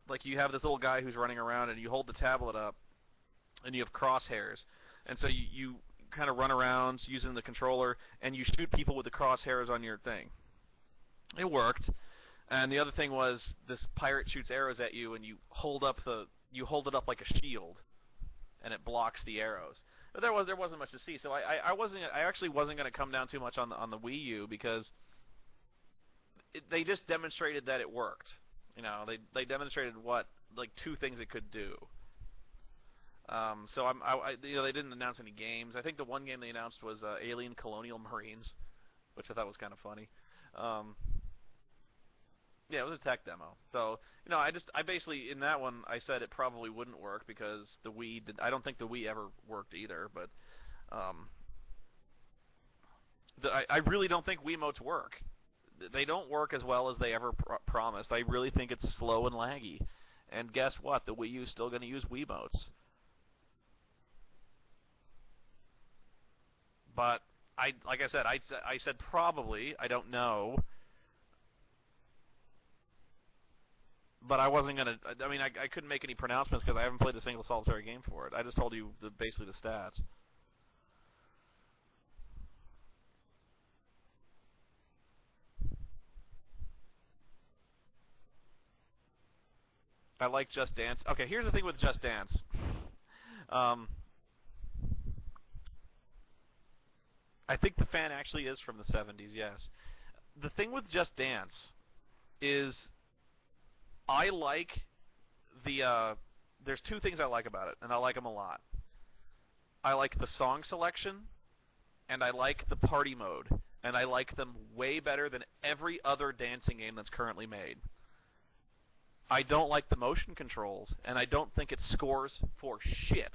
like you have this little guy who's running around, and you hold the tablet up, and you have crosshairs, and so you kind of run around using the controller, and you shoot people with the crosshairs on your thing. It worked. And the other thing was this pirate shoots arrows at you, and you hold it up like a shield, and it blocks the arrows. But there wasn't much to see, so I actually wasn't going to come down too much on the Wii U because they just demonstrated that it worked. They demonstrated what like two things it could do. So they didn't announce any games. I think the one game they announced was Alien Colonial Marines, which I thought was kind of funny. Um, yeah, it was a tech demo. So I basically in that one I said it probably wouldn't work because the Wii did. I don't think the Wii ever worked either, but um, I really don't think Wiimotes work. They don't work as well as they ever promised. I really think it's slow and laggy. And guess what? The Wii U's still going to use Wiimotes. But like I said, I said probably. I don't know. But I wasn't gonna. I mean, I couldn't make any pronouncements because I haven't played a single solitary game for it. I just told you basically the stats. I like Just Dance. Okay, here's the thing with Just Dance. Um, I think the fan actually is from the 70s. Yes. The thing with Just Dance is I like there's two things I like about it, and I like them a lot. I like the song selection, and I like the party mode, and I like them way better than every other dancing game that's currently made. I don't like the motion controls, and I don't think it scores for shit.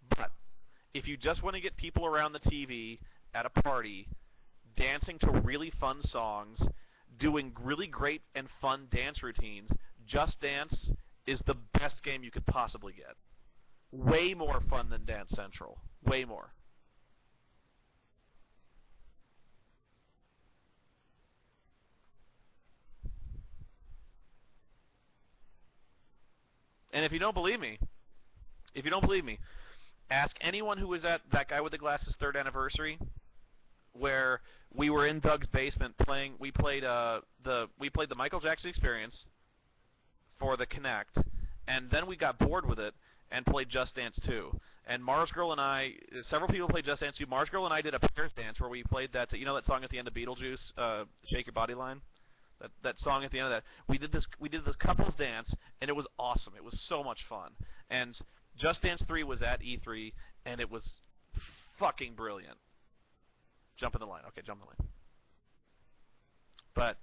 But if you just want to get people around the TV at a party dancing to really fun songs, doing really great and fun dance routines, Just Dance is the best game you could possibly get. Way more fun than Dance Central. Way more. And if you don't believe me, ask anyone who was at that guy with the glasses third anniversary, where we were in Doug's basement playing. We played the Michael Jackson Experience for the Kinect, and then we got bored with it and played Just Dance 2. And Mars Girl and I, several people played Just Dance 2. Mars Girl and I did a pairs dance where we played that. You know that song at the end of Beetlejuice, "Shake Your Body" line. That song at the end of that. We did this couples dance, and it was awesome. It was so much fun. And Just Dance 3 was at E3, and it was fucking brilliant. Jump in the line. Okay, jump in the line. But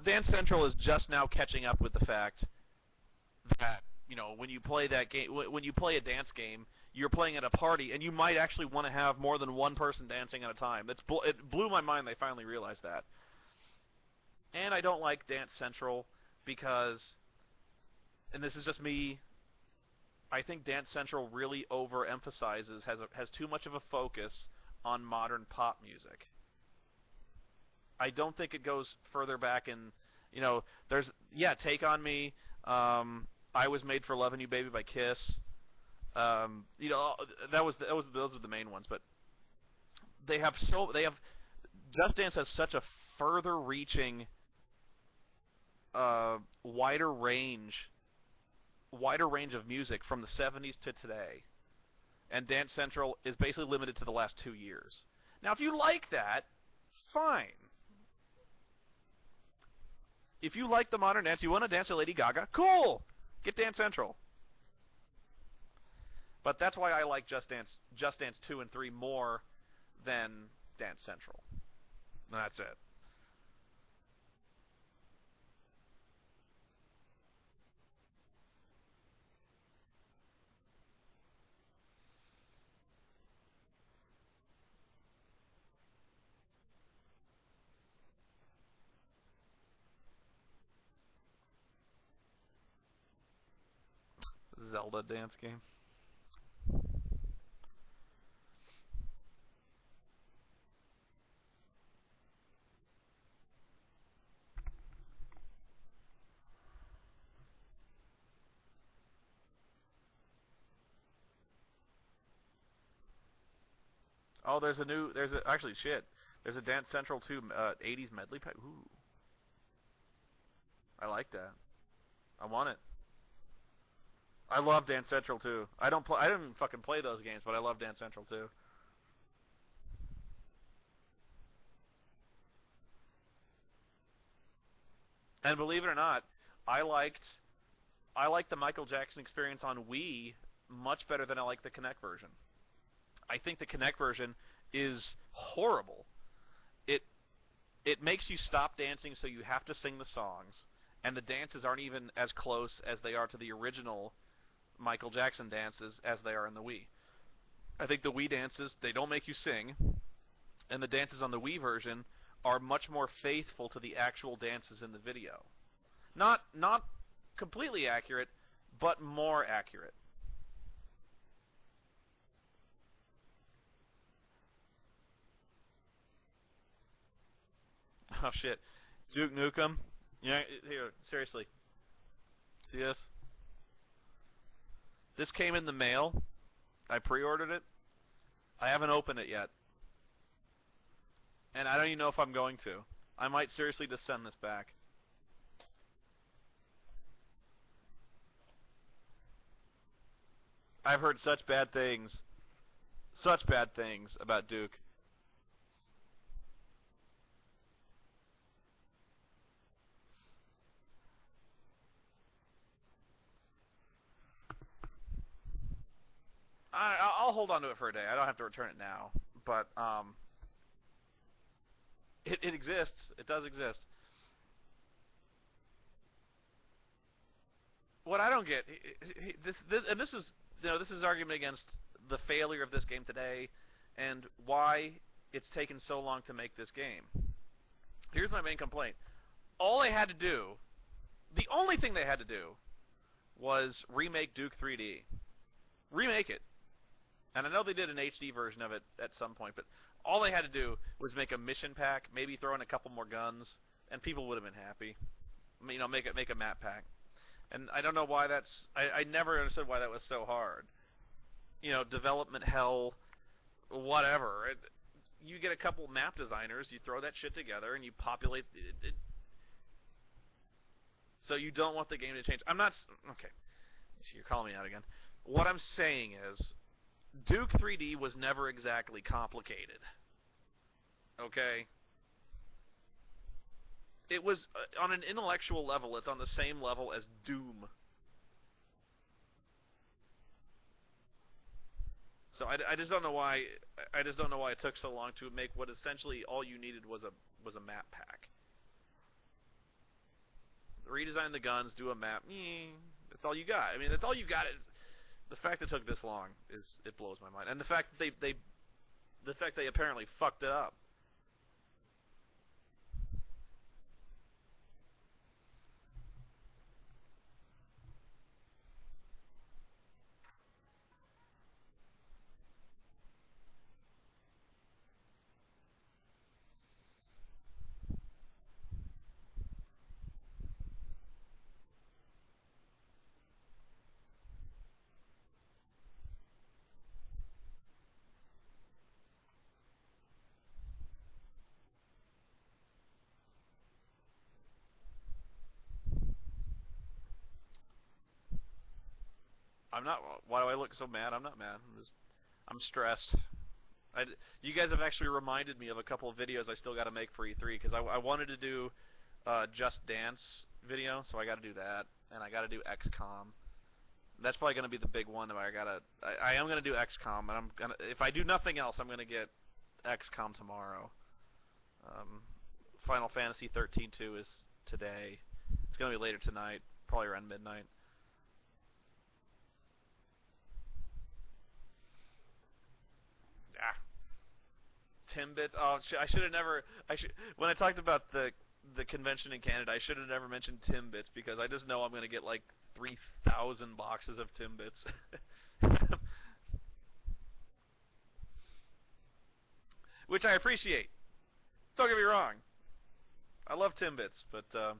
Dance Central is just now catching up with the fact that when you play that game, when you play a dance game, you're playing at a party, and you might actually want to have more than one person dancing at a time. It blew my mind they finally realized that. And I don't like Dance Central because, and this is just me, I think Dance Central really overemphasizes, has too much of a focus on modern pop music. I don't think it goes further back in, there's, yeah, Take on Me, I Was Made for Loving You Baby by Kiss. Those are the main ones, but they have Just Dance has such a further reaching, uh, wider range, wider range of music from the 70s to today, and Dance Central is basically limited to the last 2 years. Now, if you like that, fine. If you like the modern dance, you want to dance to Lady Gaga, cool. Get Dance Central. But that's why I like Just Dance 2 and 3 more than Dance Central. And that's it. Zelda dance game. Oh, actually shit. There's a Dance Central 2 '80s medley pack. Ooh, I like that. I want it. I love Dance Central too. I didn't fucking play those games, but I love Dance Central too. And believe it or not, I liked I like the Michael Jackson experience on Wii much better than I like the Kinect version. I think the Kinect version is horrible. It it makes you stop dancing, so you have to sing the songs, and the dances aren't even as close as they are to the original Michael Jackson dances as they are in the Wii. I think the Wii dances, they don't make you sing, and the dances on the Wii version are much more faithful to the actual dances in the video. Not completely accurate, but more accurate. Oh shit, Duke Nukem. Yeah, here, seriously. See this? This came in the mail. I pre-ordered it. I haven't opened it yet, and I don't even know if I'm going to. I might seriously just send this back. I've heard such bad things about Duke. I'll hold on to it for a day. I don't have to return it now, but it exists. It does exist. What I don't get, and this is, this is argument against the failure of this game today, and why it's taken so long to make this game. Here's my main complaint. All they had to do, the only thing they had to do, was remake Duke 3D. Remake it. And I know they did an HD version of it at some point, but all they had to do was make a mission pack, maybe throw in a couple more guns, and people would have been happy. I mean, make a map pack. And I don't know why that's. I never understood why that was so hard. Development hell, whatever. You get a couple map designers, you throw that shit together, and you populate it. So you don't want the game to change. I'm not. Okay. You're calling me out again. What I'm saying is, Duke 3D was never exactly complicated. Okay? It was, on an intellectual level, it's on the same level as Doom. So I just don't know why. I just don't know why it took so long to make what essentially all you needed was a map pack. Redesign the guns, do a map. That's all you got. I mean, that's all you got. The fact it took this long it blows my mind, and the fact that they apparently fucked it up. I'm not. Why do I look so mad? I'm not mad. I'm stressed. You guys have actually reminded me of a couple of videos I still got to make for E3 because I wanted to do Just Dance video, so I got to do that, and I got to do XCOM. That's probably going to be the big one. I am going to do XCOM, and if I do nothing else, I'm going to get XCOM tomorrow. Um, Final Fantasy 13-2 is today. It's going to be later tonight, probably around midnight. Ah, Timbits. Oh, I should have never. When I talked about the convention in Canada, I should have never mentioned Timbits because I just know I'm going to get like 3,000 boxes of Timbits, which I appreciate. Don't get me wrong. I love Timbits, but I'm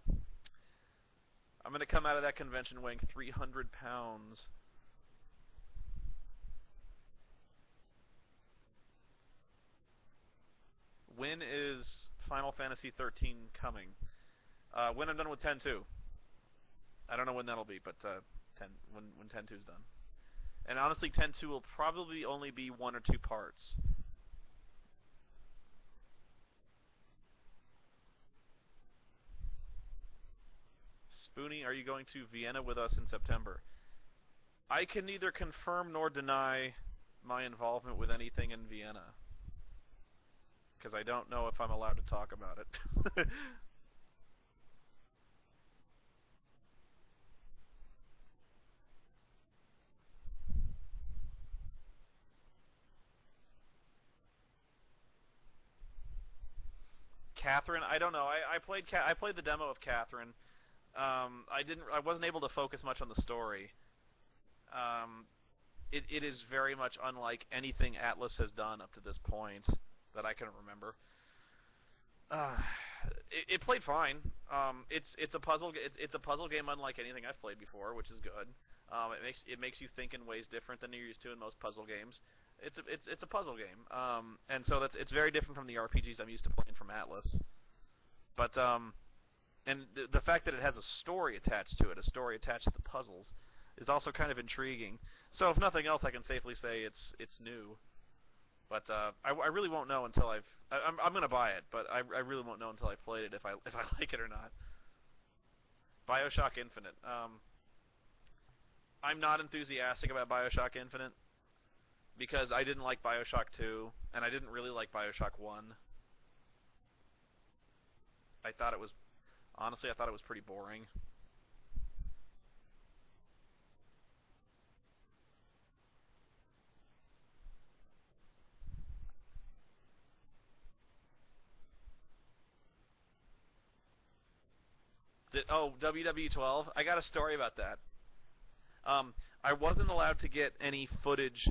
going to come out of that convention weighing 300 pounds. When is Final Fantasy 13 coming? When I'm done with 10-2. I don't know when that'll be, but 10 when 10-2 is done. And honestly, 10-2 will probably only be one or two parts. Spoony, are you going to Vienna with us in September? I can neither confirm nor deny my involvement with anything in Vienna, because I don't know if I'm allowed to talk about it. Catherine, I don't know. I played the demo of Catherine. I wasn't able to focus much on the story. Um, it is very much unlike anything Atlas has done up to this point that I can remember. Uh, it played fine. It's a puzzle. It's a puzzle game unlike anything I've played before, which is good. It makes you think in ways different than you're used to in most puzzle games. It's a puzzle game, and so it's very different from the RPGs I'm used to playing from Atlas. But and the fact that it has a story attached to it, a story attached to the puzzles, is also kind of intriguing. So if nothing else, I can safely say it's new. But I really won't know until I'm gonna buy it, but I really won't know until I've played it if I like it or not. BioShock Infinite. I'm not enthusiastic about BioShock Infinite because I didn't like BioShock 2 and I didn't really like BioShock 1. I thought it was honestly I thought it was pretty boring. WW12. I got a story about that. I wasn't allowed to get any footage.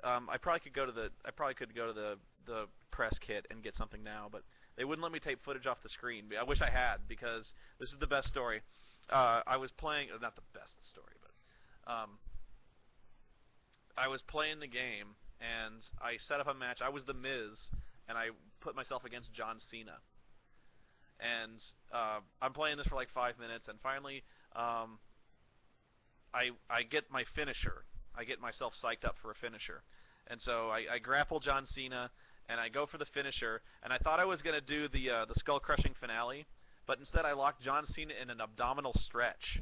I probably could go to the press kit and get something now, but they wouldn't let me tape footage off the screen. I wish I had, because this is the best story. I was playing, not the best story, but I was playing the game and I set up a match. I was the Miz, and I put myself against John Cena. And I'm playing this for like 5 minutes, and finally, I get my finisher. I get myself psyched up for a finisher. And so I grapple John Cena, and I go for the finisher, and I thought I was going to do the skull-crushing finale, but instead I locked John Cena in an abdominal stretch.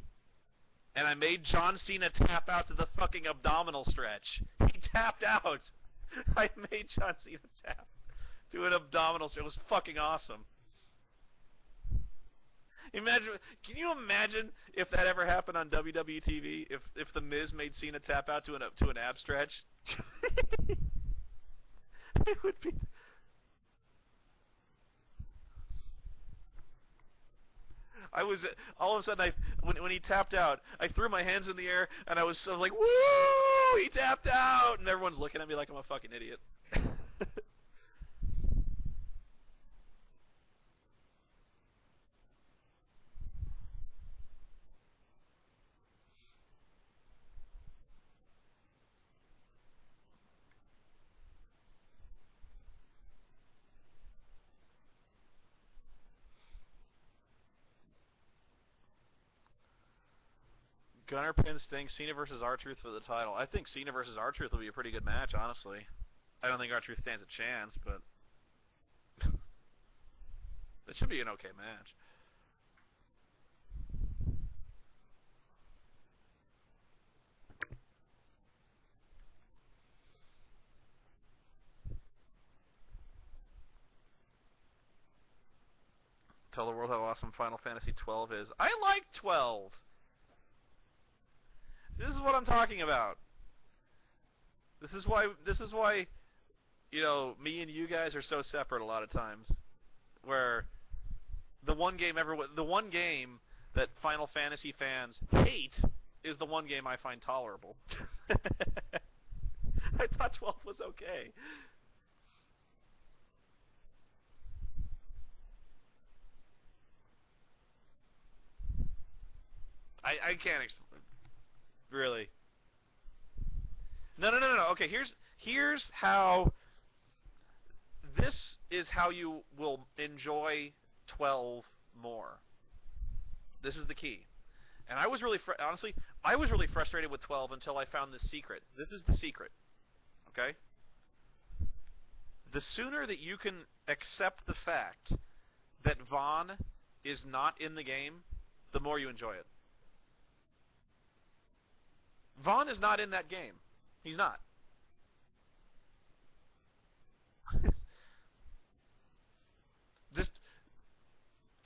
And I made John Cena tap out to the fucking abdominal stretch. He tapped out. I made John Cena tap to an abdominal stretch. It was fucking awesome. Imagine, can you imagine if that ever happened on WWE TV? If the Miz made Cena tap out to an ab stretch, it would be. I was all of a sudden when he tapped out, I threw my hands in the air and I was so like, woo! He tapped out, and everyone's looking at me like I'm a fucking idiot. Gunner Pin Sting, Cena versus R-Truth for the title. I think Cena versus R-Truth will be a pretty good match, honestly. I don't think R-Truth stands a chance, but it should be an okay match. Tell the world how awesome Final Fantasy 12 is. I like 12. This is what I'm talking about. This is why me and you guys are so separate a lot of times. Where the one game that Final Fantasy fans hate is the one game I find tolerable. I thought 12 was okay. I can't really. No. Okay, here's how. This is how you will enjoy 12 more. This is the key. And I was really honestly, I was really frustrated with 12 until I found this secret. This is the secret. Okay? The sooner that you can accept the fact that Vaughn is not in the game, the more you enjoy it. Vaughn is not in that game. He's not. Just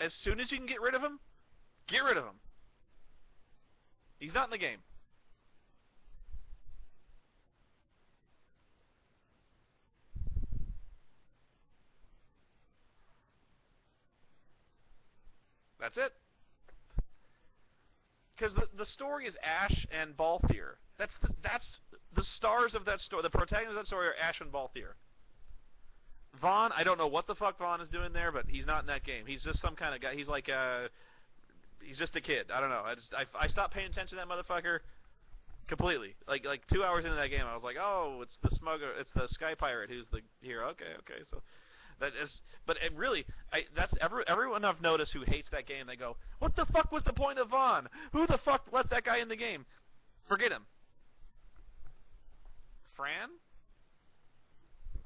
as soon as you can get rid of him, get rid of him. He's not in the game. That's it. Because the story is Ash and Balthier. That's the stars of that story. The protagonists of that story are Ash and Balthier. Vaughn, I don't know what the fuck Vaughn is doing there, but he's not in that game. He's just some kind of guy. He's like he's just a kid. I don't know. I stopped paying attention to that motherfucker completely. Like 2 hours into that game, I was like, oh, it's the smuggler, it's the sky pirate who's the hero. Okay, so that is. But it really, that's everyone I've noticed who hates that game. They go, what the fuck was the point of Vaughn? Who the fuck let that guy in the game? Forget him. Fran?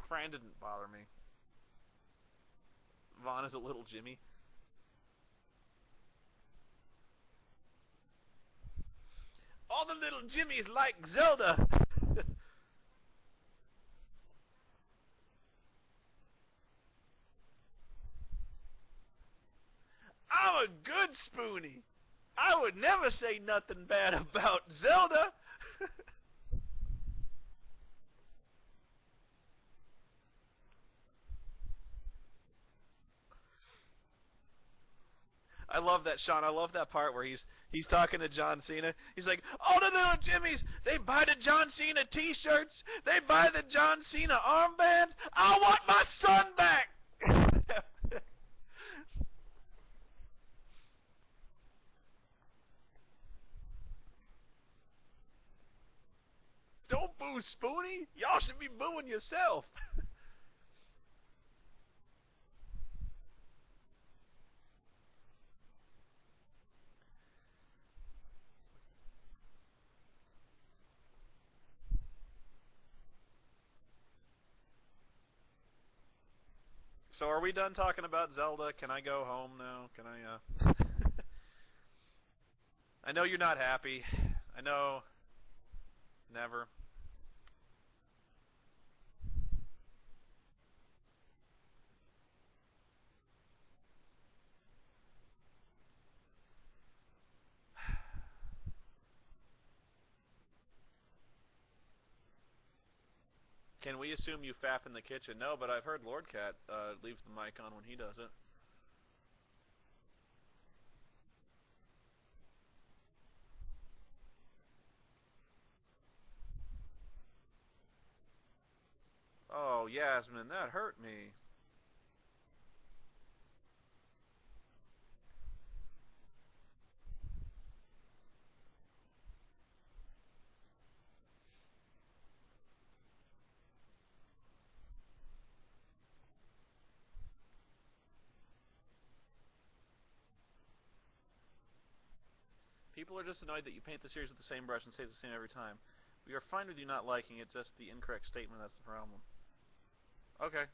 Fran didn't bother me. Vaughn is a little Jimmy. All the little Jimmies like Zelda. I'm a good Spoony. I would never say nothing bad about Zelda. I love that, Sean. I love that part where he's talking to John Cena. He's like, all the little Jimmies, they buy the John Cena T-shirts. They buy the John Cena armbands. I want my son back. Don't boo Spoony. Y'all should be booing yourself. So are we done talking about Zelda? Can I go home now? Can I, I know you're not happy. I know. Never. Can we assume you fap in the kitchen? No, but I've heard Lord Cat leaves the mic on when he does it. Oh, Yasmin, that hurt me. People are just annoyed that you paint the series with the same brush and say it's the same every time. We are fine with you not liking it, just the incorrect statement that's the problem. Okay.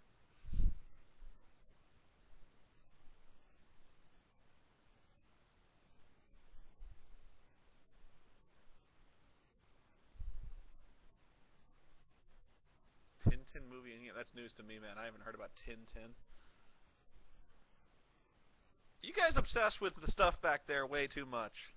Tintin movie, that's news to me, man. I haven't heard about Tintin. You guys obsessed with the stuff back there way too much.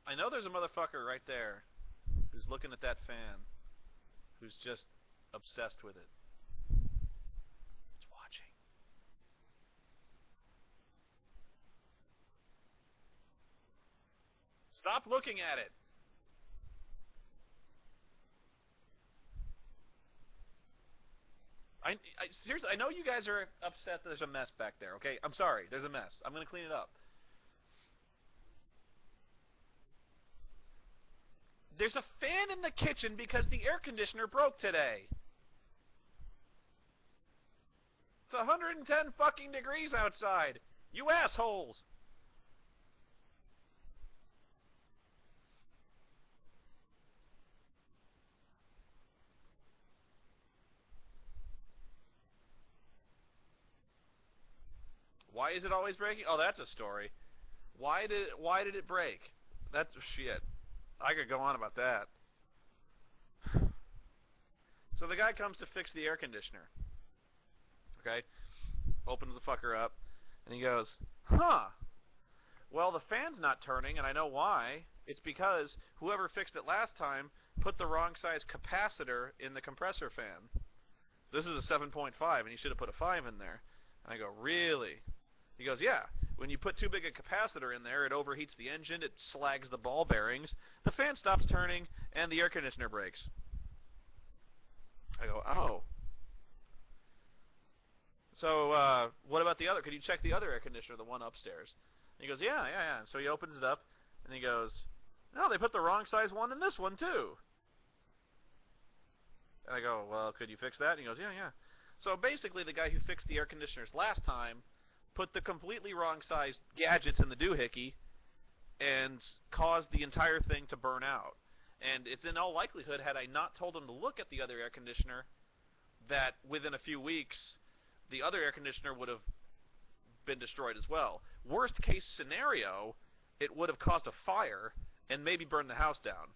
I know there's a motherfucker right there who's looking at that fan, who's just obsessed with it. It's watching. Stop looking at it. Seriously, I know you guys are upset that there's a mess back there, okay? I'm sorry, there's a mess. I'm going to clean it up. There's a fan in the kitchen because the air conditioner broke today. It's 110 fucking degrees outside. You assholes. Why is it always breaking? Oh, that's a story. Why did it break? That's shit. I could go on about that. So the guy comes to fix the air conditioner. Okay? Opens the fucker up, and he goes, huh. Well, the fan's not turning, and I know why. It's because whoever fixed it last time put the wrong size capacitor in the compressor fan. This is a 7.5, and you should have put a 5 in there. And I go, really? He goes, yeah. When you put too big a capacitor in there, it overheats the engine, it slags the ball bearings, the fan stops turning, and the air conditioner breaks. I go, oh. So, what about the other? Could you check the other air conditioner, the one upstairs? And he goes, yeah. So he opens it up, and he goes, no, they put the wrong size one in this one, too. And I go, well, could you fix that? And he goes, yeah. So basically, the guy who fixed the air conditioners last time put the completely wrong sized gadgets in the doohickey and caused the entire thing to burn out. And it's in all likelihood, had I not told him to look at the other air conditioner, that within a few weeks, the other air conditioner would have been destroyed as well. Worst case scenario, it would have caused a fire and maybe burned the house down.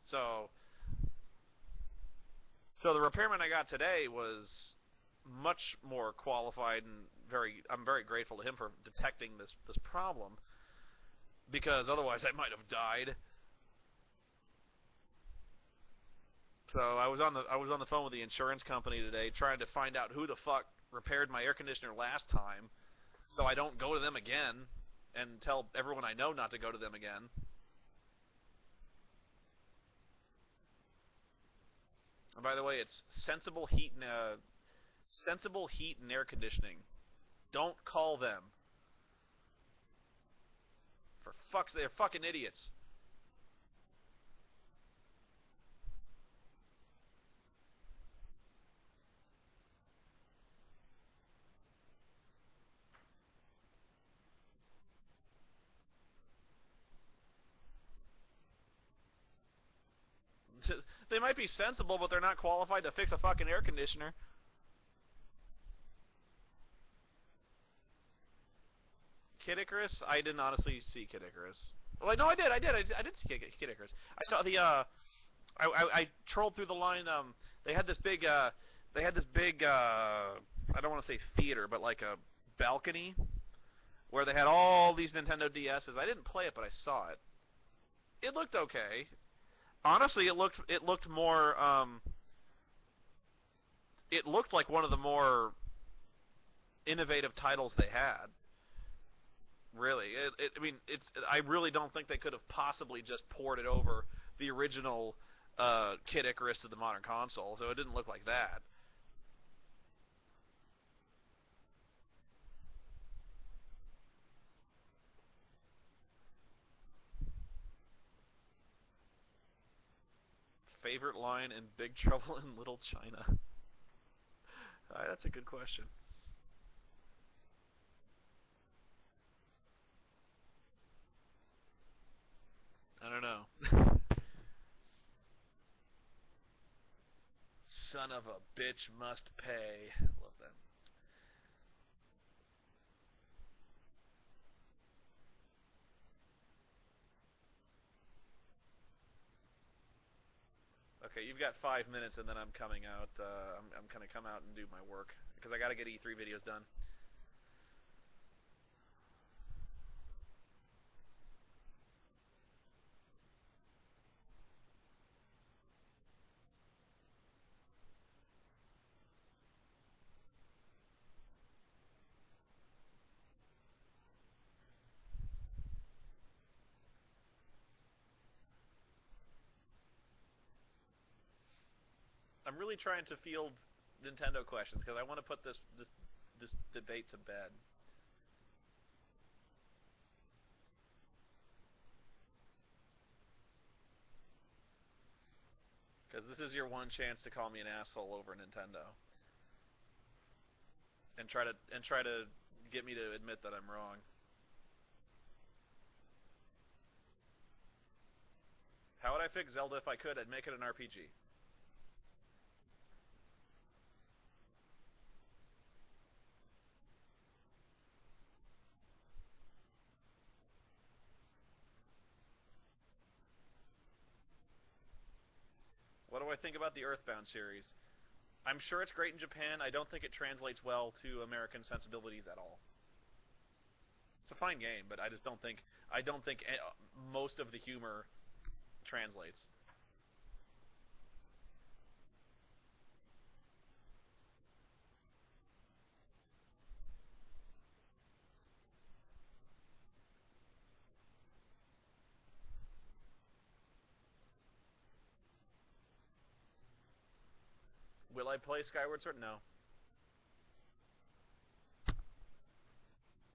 So the repairman I got today was much more qualified, and I'm very grateful to him for detecting this problem, because otherwise I might have died. So I was on the phone with the insurance company today trying to find out who the fuck repaired my air conditioner last time, so I don't go to them again and tell everyone I know not to go to them again. And by the way, it's Sensible Heat and Air Conditioning. Don't call them. They're fucking idiots. They might be sensible, but they're not qualified to fix a fucking air conditioner. Kid Icarus? I didn't honestly see Kid Icarus. Well, no, I did see Kid Icarus. I saw the, I trolled through the line, they had this big, I don't want to say theater, but like a balcony, where they had all these Nintendo DSs. I didn't play it, but I saw it. It looked okay. Honestly, it looked more, it looked like one of the more innovative titles they had. Really, I mean, I really don't think they could have possibly just ported over the original Kid Icarus to the modern console, so it didn't look like that. Favorite line in Big Trouble in Little China? That's a good question. I don't know. Son of a bitch must pay. Love that. Okay, you've got 5 minutes, and then I'm coming out. I'm gonna come out and do my work because I gotta get E3 videos done. I'm really trying to field Nintendo questions because I want to put this debate to bed. Because this is your one chance to call me an asshole over Nintendo, and try to get me to admit that I'm wrong. How would I fix Zelda if I could? I'd make it an RPG. I think about the Earthbound series. I'm sure it's great in Japan. I don't think it translates well to American sensibilities at all. It's a fine game, but I don't think most of the humor translates. Will I play Skyward Sword? No.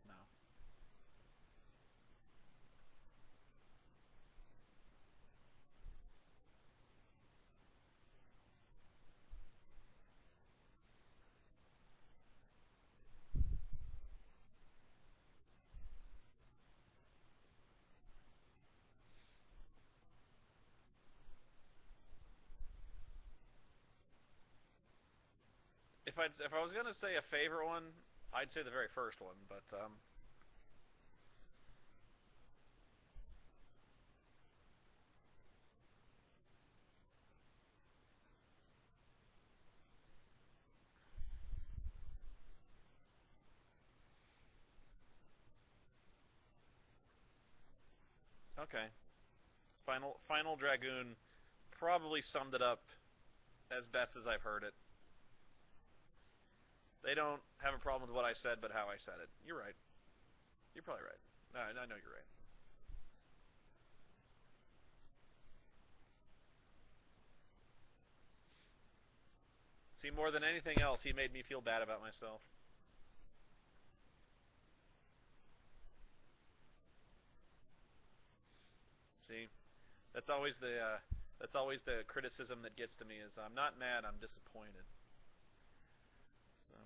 No. If I was gonna say a favorite one, I'd say the very first one, but okay. Final Dragoon probably summed it up as best as I've heard it. They don't have a problem with what I said, but how I said it. You're right. You're probably right. No, I know you're right. See, more than anything else, he made me feel bad about myself. See, that's always the criticism that gets to me is I'm not mad, I'm disappointed. So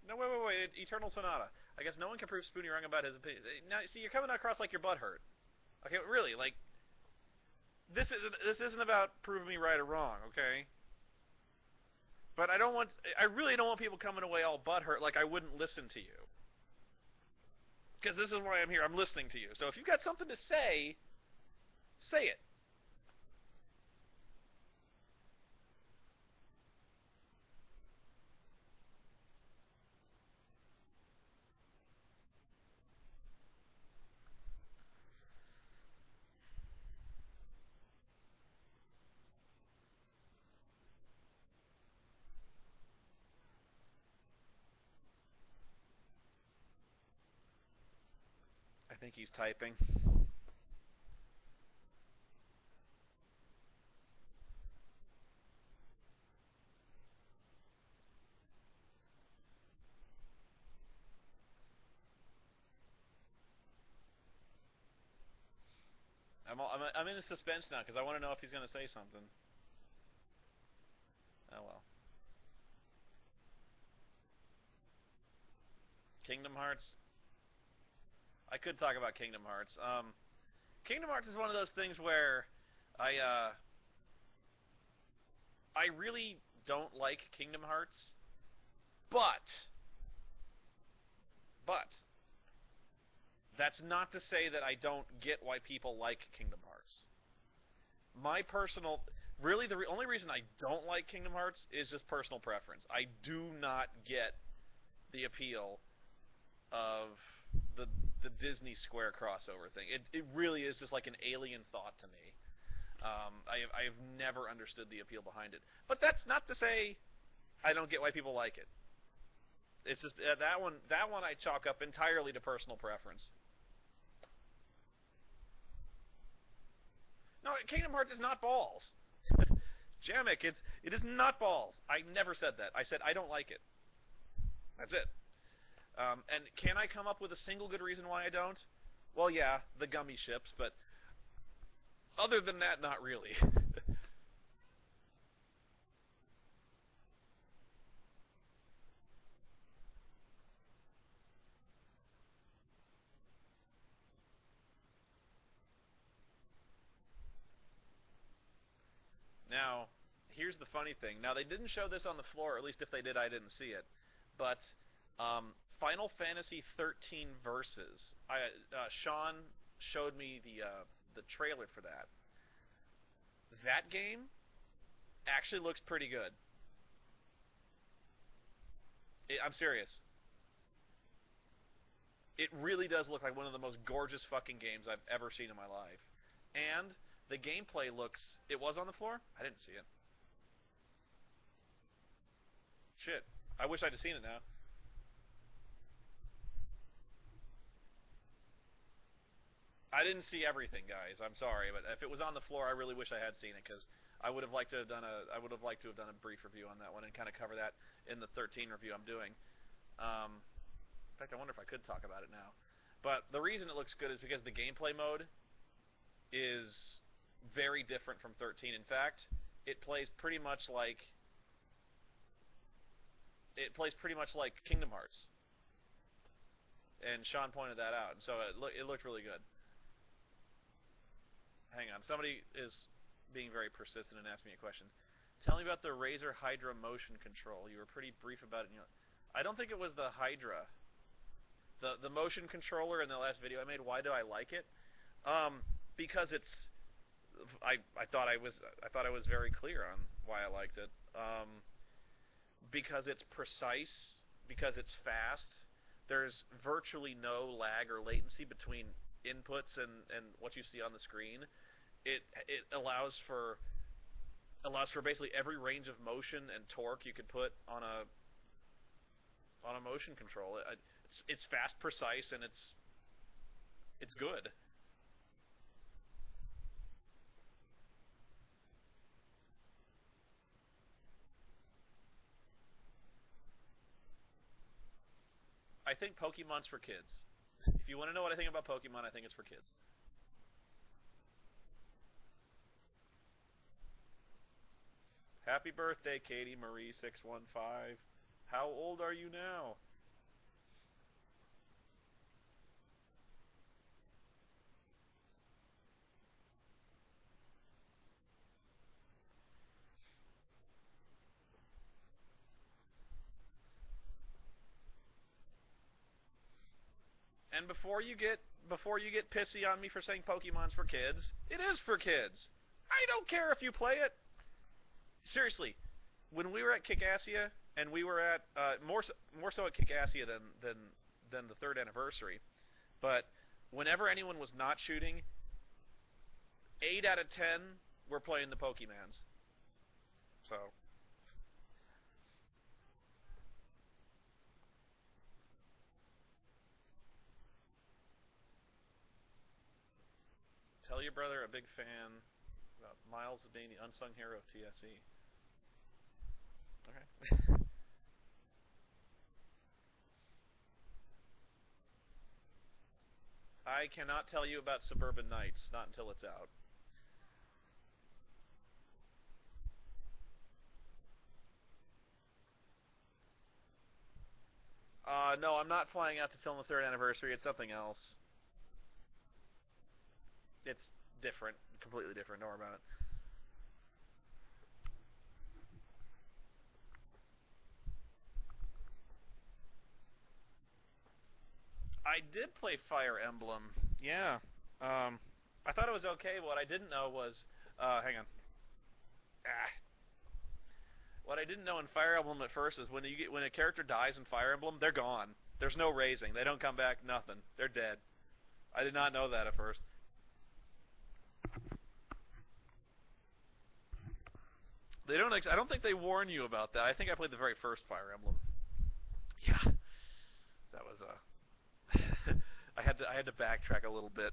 no, wait. Eternal Sonata. I guess no one can prove Spoony wrong about his opinion. Now, see, you're coming across like your butt hurt. Okay, really, like this isn't about proving me right or wrong. Okay, but I really don't want people coming away all butt hurt like I wouldn't listen to you. Because this is why I'm here. I'm listening to you. So if you've got something to say, say it. I think he's typing. I'm in suspense now because I want to know if he's going to say something. Oh well. Kingdom Hearts. I could talk about Kingdom Hearts. Kingdom Hearts is one of those things where I uh, I really don't like Kingdom Hearts, but but that's not to say that I don't get why people like Kingdom Hearts. My personal really the only reason I don't like Kingdom Hearts is just personal preference. I do not get the appeal of the the Disney Square crossover thing. It really is just like an alien thought to me. I have never understood the appeal behind it. But that's not to say I don't get why people like it. It's just that one I chalk up entirely to personal preference. No, Kingdom Hearts is not balls. Jamek, it is not balls. I never said that. I said I don't like it. That's it. And can I come up with a single good reason why I don't? Well, yeah, the gummy ships, but other than that, not really. Now, here's the funny thing. Now, they didn't show this on the floor, or at least if they did, I didn't see it. But Final Fantasy 13 Versus. Sean showed me the trailer for that. That game actually looks pretty good. I'm serious. It really does look like one of the most gorgeous fucking games I've ever seen in my life. And the gameplay looks... It was on the floor? I didn't see it. Shit. I wish I'd have seen it now. I didn't see everything, guys. I'm sorry, but if it was on the floor, I really wish I had seen it because I would have liked to have done a brief review on that one and kind of cover that in the 13 review I'm doing. In fact, I wonder if I could talk about it now. But the reason it looks good is because the gameplay mode is very different from 13. In fact, it plays pretty much like Kingdom Hearts. And Sean pointed that out, and so it looked really good. Hang on, somebody is being very persistent and asking me a question. Tell me about the Razer Hydra motion control. You were pretty brief about it. I don't think it was the Hydra. The motion controller in the last video I made. Why do I like it? Because it's. I thought I was very clear on why I liked it. Because it's precise. Because it's fast. There's virtually no lag or latency between inputs and what you see on the screen. It allows for basically every range of motion and torque you could put on a motion control. It's fast, precise, and it's good. I think Pokemon's for kids. If you want to know what I think about Pokemon, I think it's for kids. Happy birthday, Katie Marie 615. How old are you now? And before you get pissy on me for saying Pokemon's for kids, it is for kids. I don't care if you play it. Seriously, when we were at Kickassia, and we were at more so at Kickassia than the third anniversary, but whenever anyone was not shooting, 8 out of 10 were playing the Pokemons. So tell your brother a big fan about Miles being the unsung hero of TSE. Okay. I cannot tell you about Suburban Nights, not until it's out. No, I'm not flying out to film the third anniversary. It's something else. It's different, completely different. Don't worry about it. I did play Fire Emblem. Yeah. I thought it was okay. What I didn't know was, hang on. Ah. What I didn't know in Fire Emblem at first is when a character dies in Fire Emblem, they're gone. There's no raising. They don't come back. Nothing. They're dead. I did not know that at first. They don't. I don't think they warn you about that. I think I played the very first Fire Emblem. Yeah, that was I had to backtrack a little bit.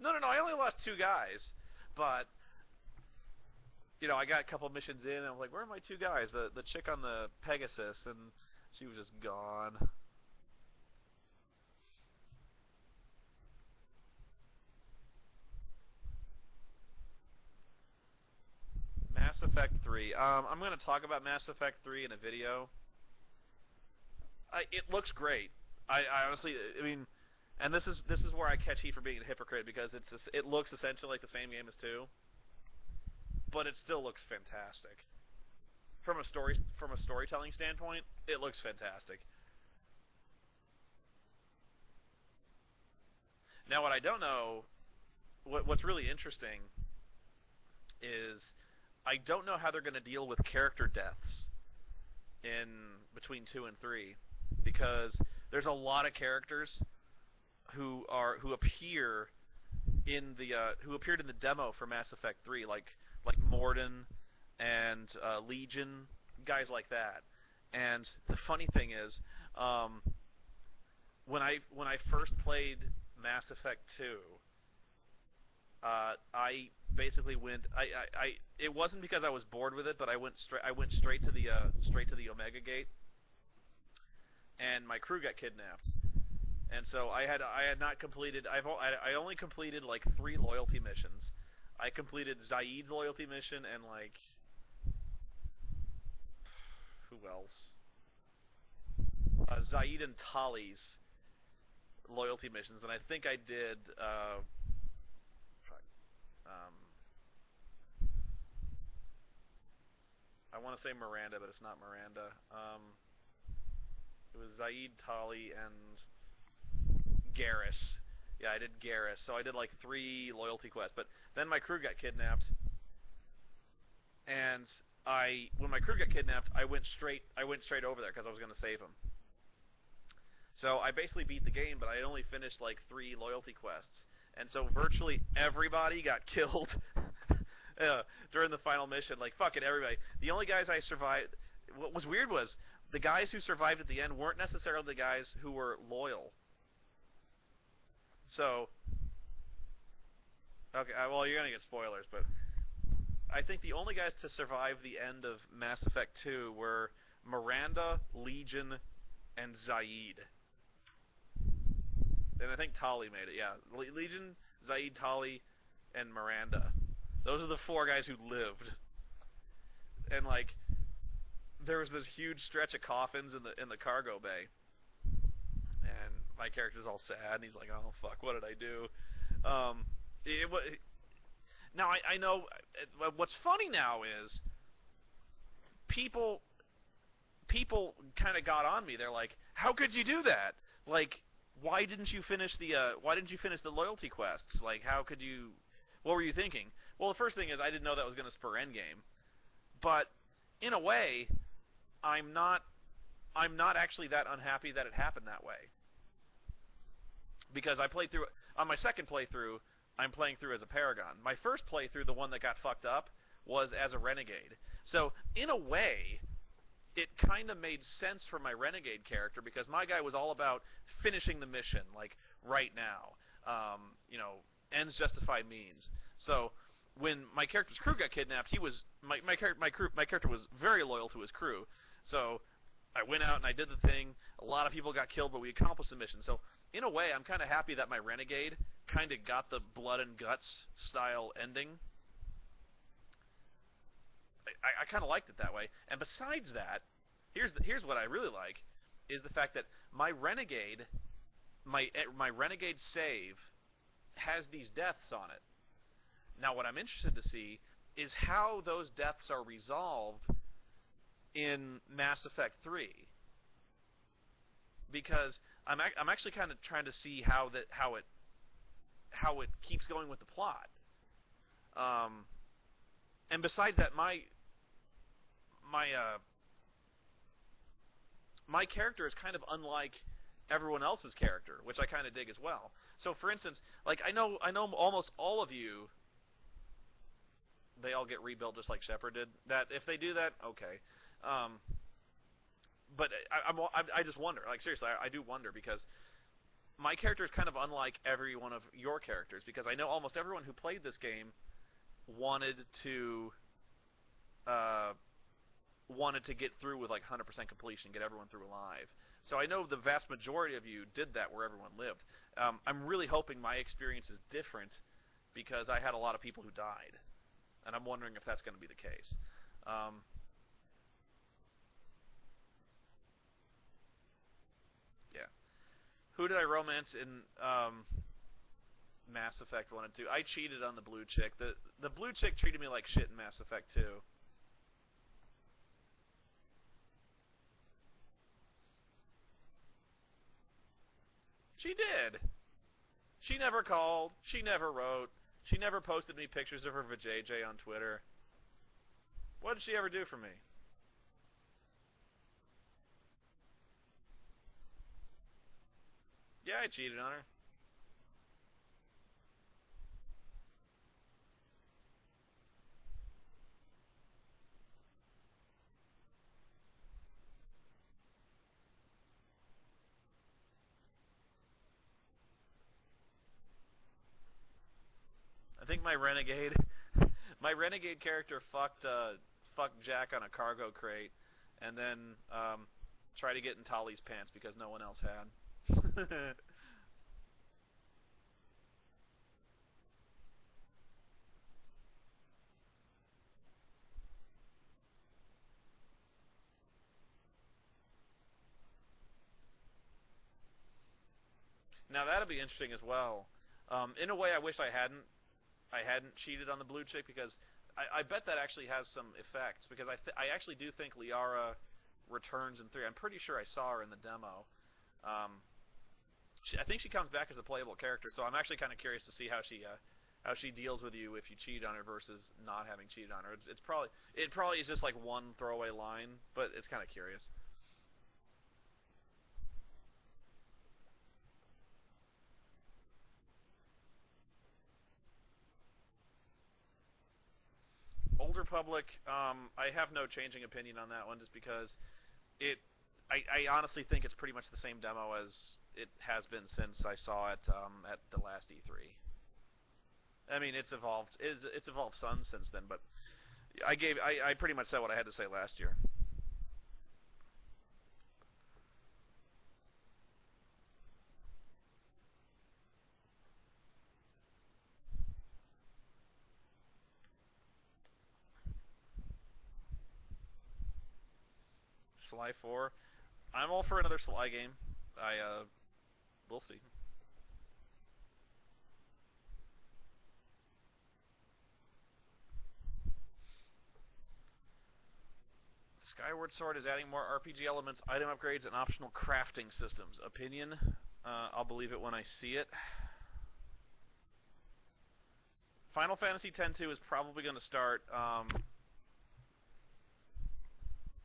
No, no, no. I only lost 2 guys, but I got a couple missions in, and I was like, "Where are my 2 guys?" The chick on the Pegasus, and she was just gone. Mass Effect 3. I'm going to talk about Mass Effect 3 in a video. It looks great. I honestly, I mean, and this is where I catch heat for being a hypocrite because it looks essentially like the same game as 2. but it still looks fantastic. From a storytelling standpoint, it looks fantastic. Now, what I don't know, what's really interesting is I don't know how they're going to deal with character deaths in between 2 and 3 because there's a lot of characters who appear in the who appeared in the demo for Mass Effect 3 like Morden and Legion, guys like that. And the funny thing is, um, when I first played Mass Effect 2, I basically went. It wasn't because I was bored with it, but I went straight to the Omega Gate, and my crew got kidnapped. And so I had not completed. I only completed like 3 loyalty missions. I completed Zaid's loyalty mission and like who else? Zaid and Tali's loyalty missions, and I think I did. Um, I want to say Miranda, but it's not Miranda. It was Zaid, Tali, and Garrus. Yeah, I did Garrus. So I did like 3 loyalty quests. But then my crew got kidnapped, and when my crew got kidnapped, I went straight over there because I was going to save them. So I basically beat the game, but I only finished like 3 loyalty quests, and so virtually everybody got killed during the final mission. Like fucking everybody. The only guys I survived. What was weird was the guys who survived at the end weren't necessarily the guys who were loyal. So okay, well you're gonna get spoilers, but I think the only guys to survive the end of Mass Effect 2 were Miranda, Legion, and Zaid. And I think Tali made it. Yeah, Legion, Zaid, Tali, and Miranda. Those are the 4 guys who lived. And like, there was this huge stretch of coffins in the cargo bay, and my character's all sad, and he's like, "Oh fuck, what did I do?" It was. Now I know. What's funny now is people people kind of got on me. They're like, "How could you do that? Like, why didn't you finish the loyalty quests? Like, how could you? What were you thinking?" Well, the first thing is I didn't know that was going to spur endgame, but in a way, I'm not I'm not actually that unhappy that it happened that way because I played through on my second playthrough. I'm playing through as a Paragon. My first playthrough, the one that got fucked up, was as a Renegade. So in a way, it kind of made sense for my Renegade character because my guy was all about finishing the mission, like right now. Ends justify means. So when my character's crew got kidnapped, he was my character was very loyal to his crew. So I went out and I did the thing. A lot of people got killed, but we accomplished the mission. So in a way, I'm kind of happy that my Renegade kind of got the blood and guts style ending. I kind of liked it that way. And besides that, here's what I really like is the fact that my Renegade save has these deaths on it. Now, what I'm interested to see is how those deaths are resolved in Mass Effect 3, because I'm actually kind of trying to see how it keeps going with the plot. Um, and besides that, my my character is kind of unlike everyone else's character, which I kind of dig as well. So, for instance, like I know almost all of you, they all get rebuilt just like Shepard did. That if they do that, okay. Um, but I just wonder, like seriously, I do wonder because my character is kind of unlike every one of your characters because I know almost everyone who played this game wanted to uh, wanted to get through with like 100% completion, get everyone through alive. So I know the vast majority of you did that where everyone lived. I'm really hoping my experience is different because I had a lot of people who died, and I'm wondering if that's going to be the case. Um, yeah. Who did I romance in? Mass Effect 1 and 2. I cheated on the blue chick. The blue chick treated me like shit in Mass Effect 2. She did. She never called. She never wrote. She never posted me pictures of her vajayjay on Twitter. What did she ever do for me? Yeah, I cheated on her. I think my renegade, my renegade character fucked Jack on a cargo crate, and then tried to get in Tali's pants because no one else had. Now that'll be interesting as well. In a way, I wish I hadn't cheated on the blue chick because I bet that actually has some effects because I actually do think Liara returns in 3. I'm pretty sure I saw her in the demo. Um, I think she comes back as a playable character, so I'm actually kind of curious to see how she deals with you if you cheat on her versus not having cheated on her. It probably is just like one throwaway line, but it's kind of curious. Old Republic, I have no changing opinion on that one just because it I honestly think it's pretty much the same demo as it has been since I saw it at the last E3. I mean, it's evolved some since then, but I pretty much said what I had to say last year. Sly 4, I'm all for another Sly game. We'll see. Skyward Sword is adding more RPG elements, item upgrades, and optional crafting systems. Opinion? I'll believe it when I see it. Final Fantasy X-2 is probably going to start.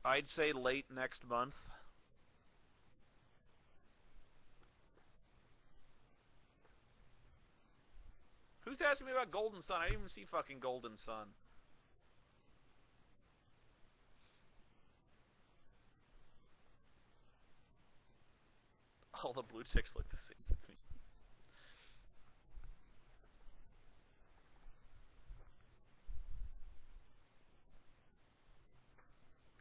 I'd say late next month. Who's asking me about Golden Sun? I didn't even see fucking Golden Sun. All the blue chicks look the same to me.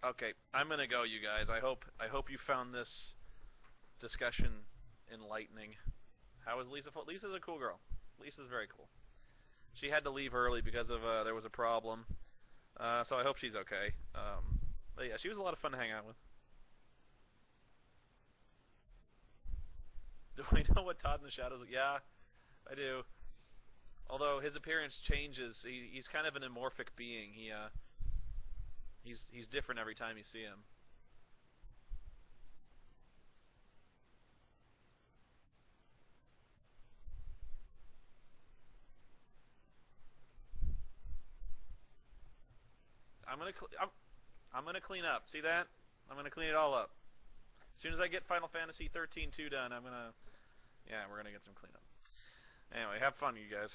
Okay, I'm gonna go, you guys. I hope you found this discussion enlightening. How is Lisa? Lisa's a cool girl. Lisa's very cool. She had to leave early because of there was a problem. So I hope she's okay. But yeah, she was a lot of fun to hang out with. Do I know what Todd in the Shadows? Yeah, I do. Although his appearance changes, he's kind of an amorphic being. He's different every time you see him. I'm gonna I'm gonna clean up. See that? I'm gonna clean it all up. As soon as I get Final Fantasy 13 2 done, I'm gonna yeah, we're gonna get some cleanup. Anyway, have fun, you guys.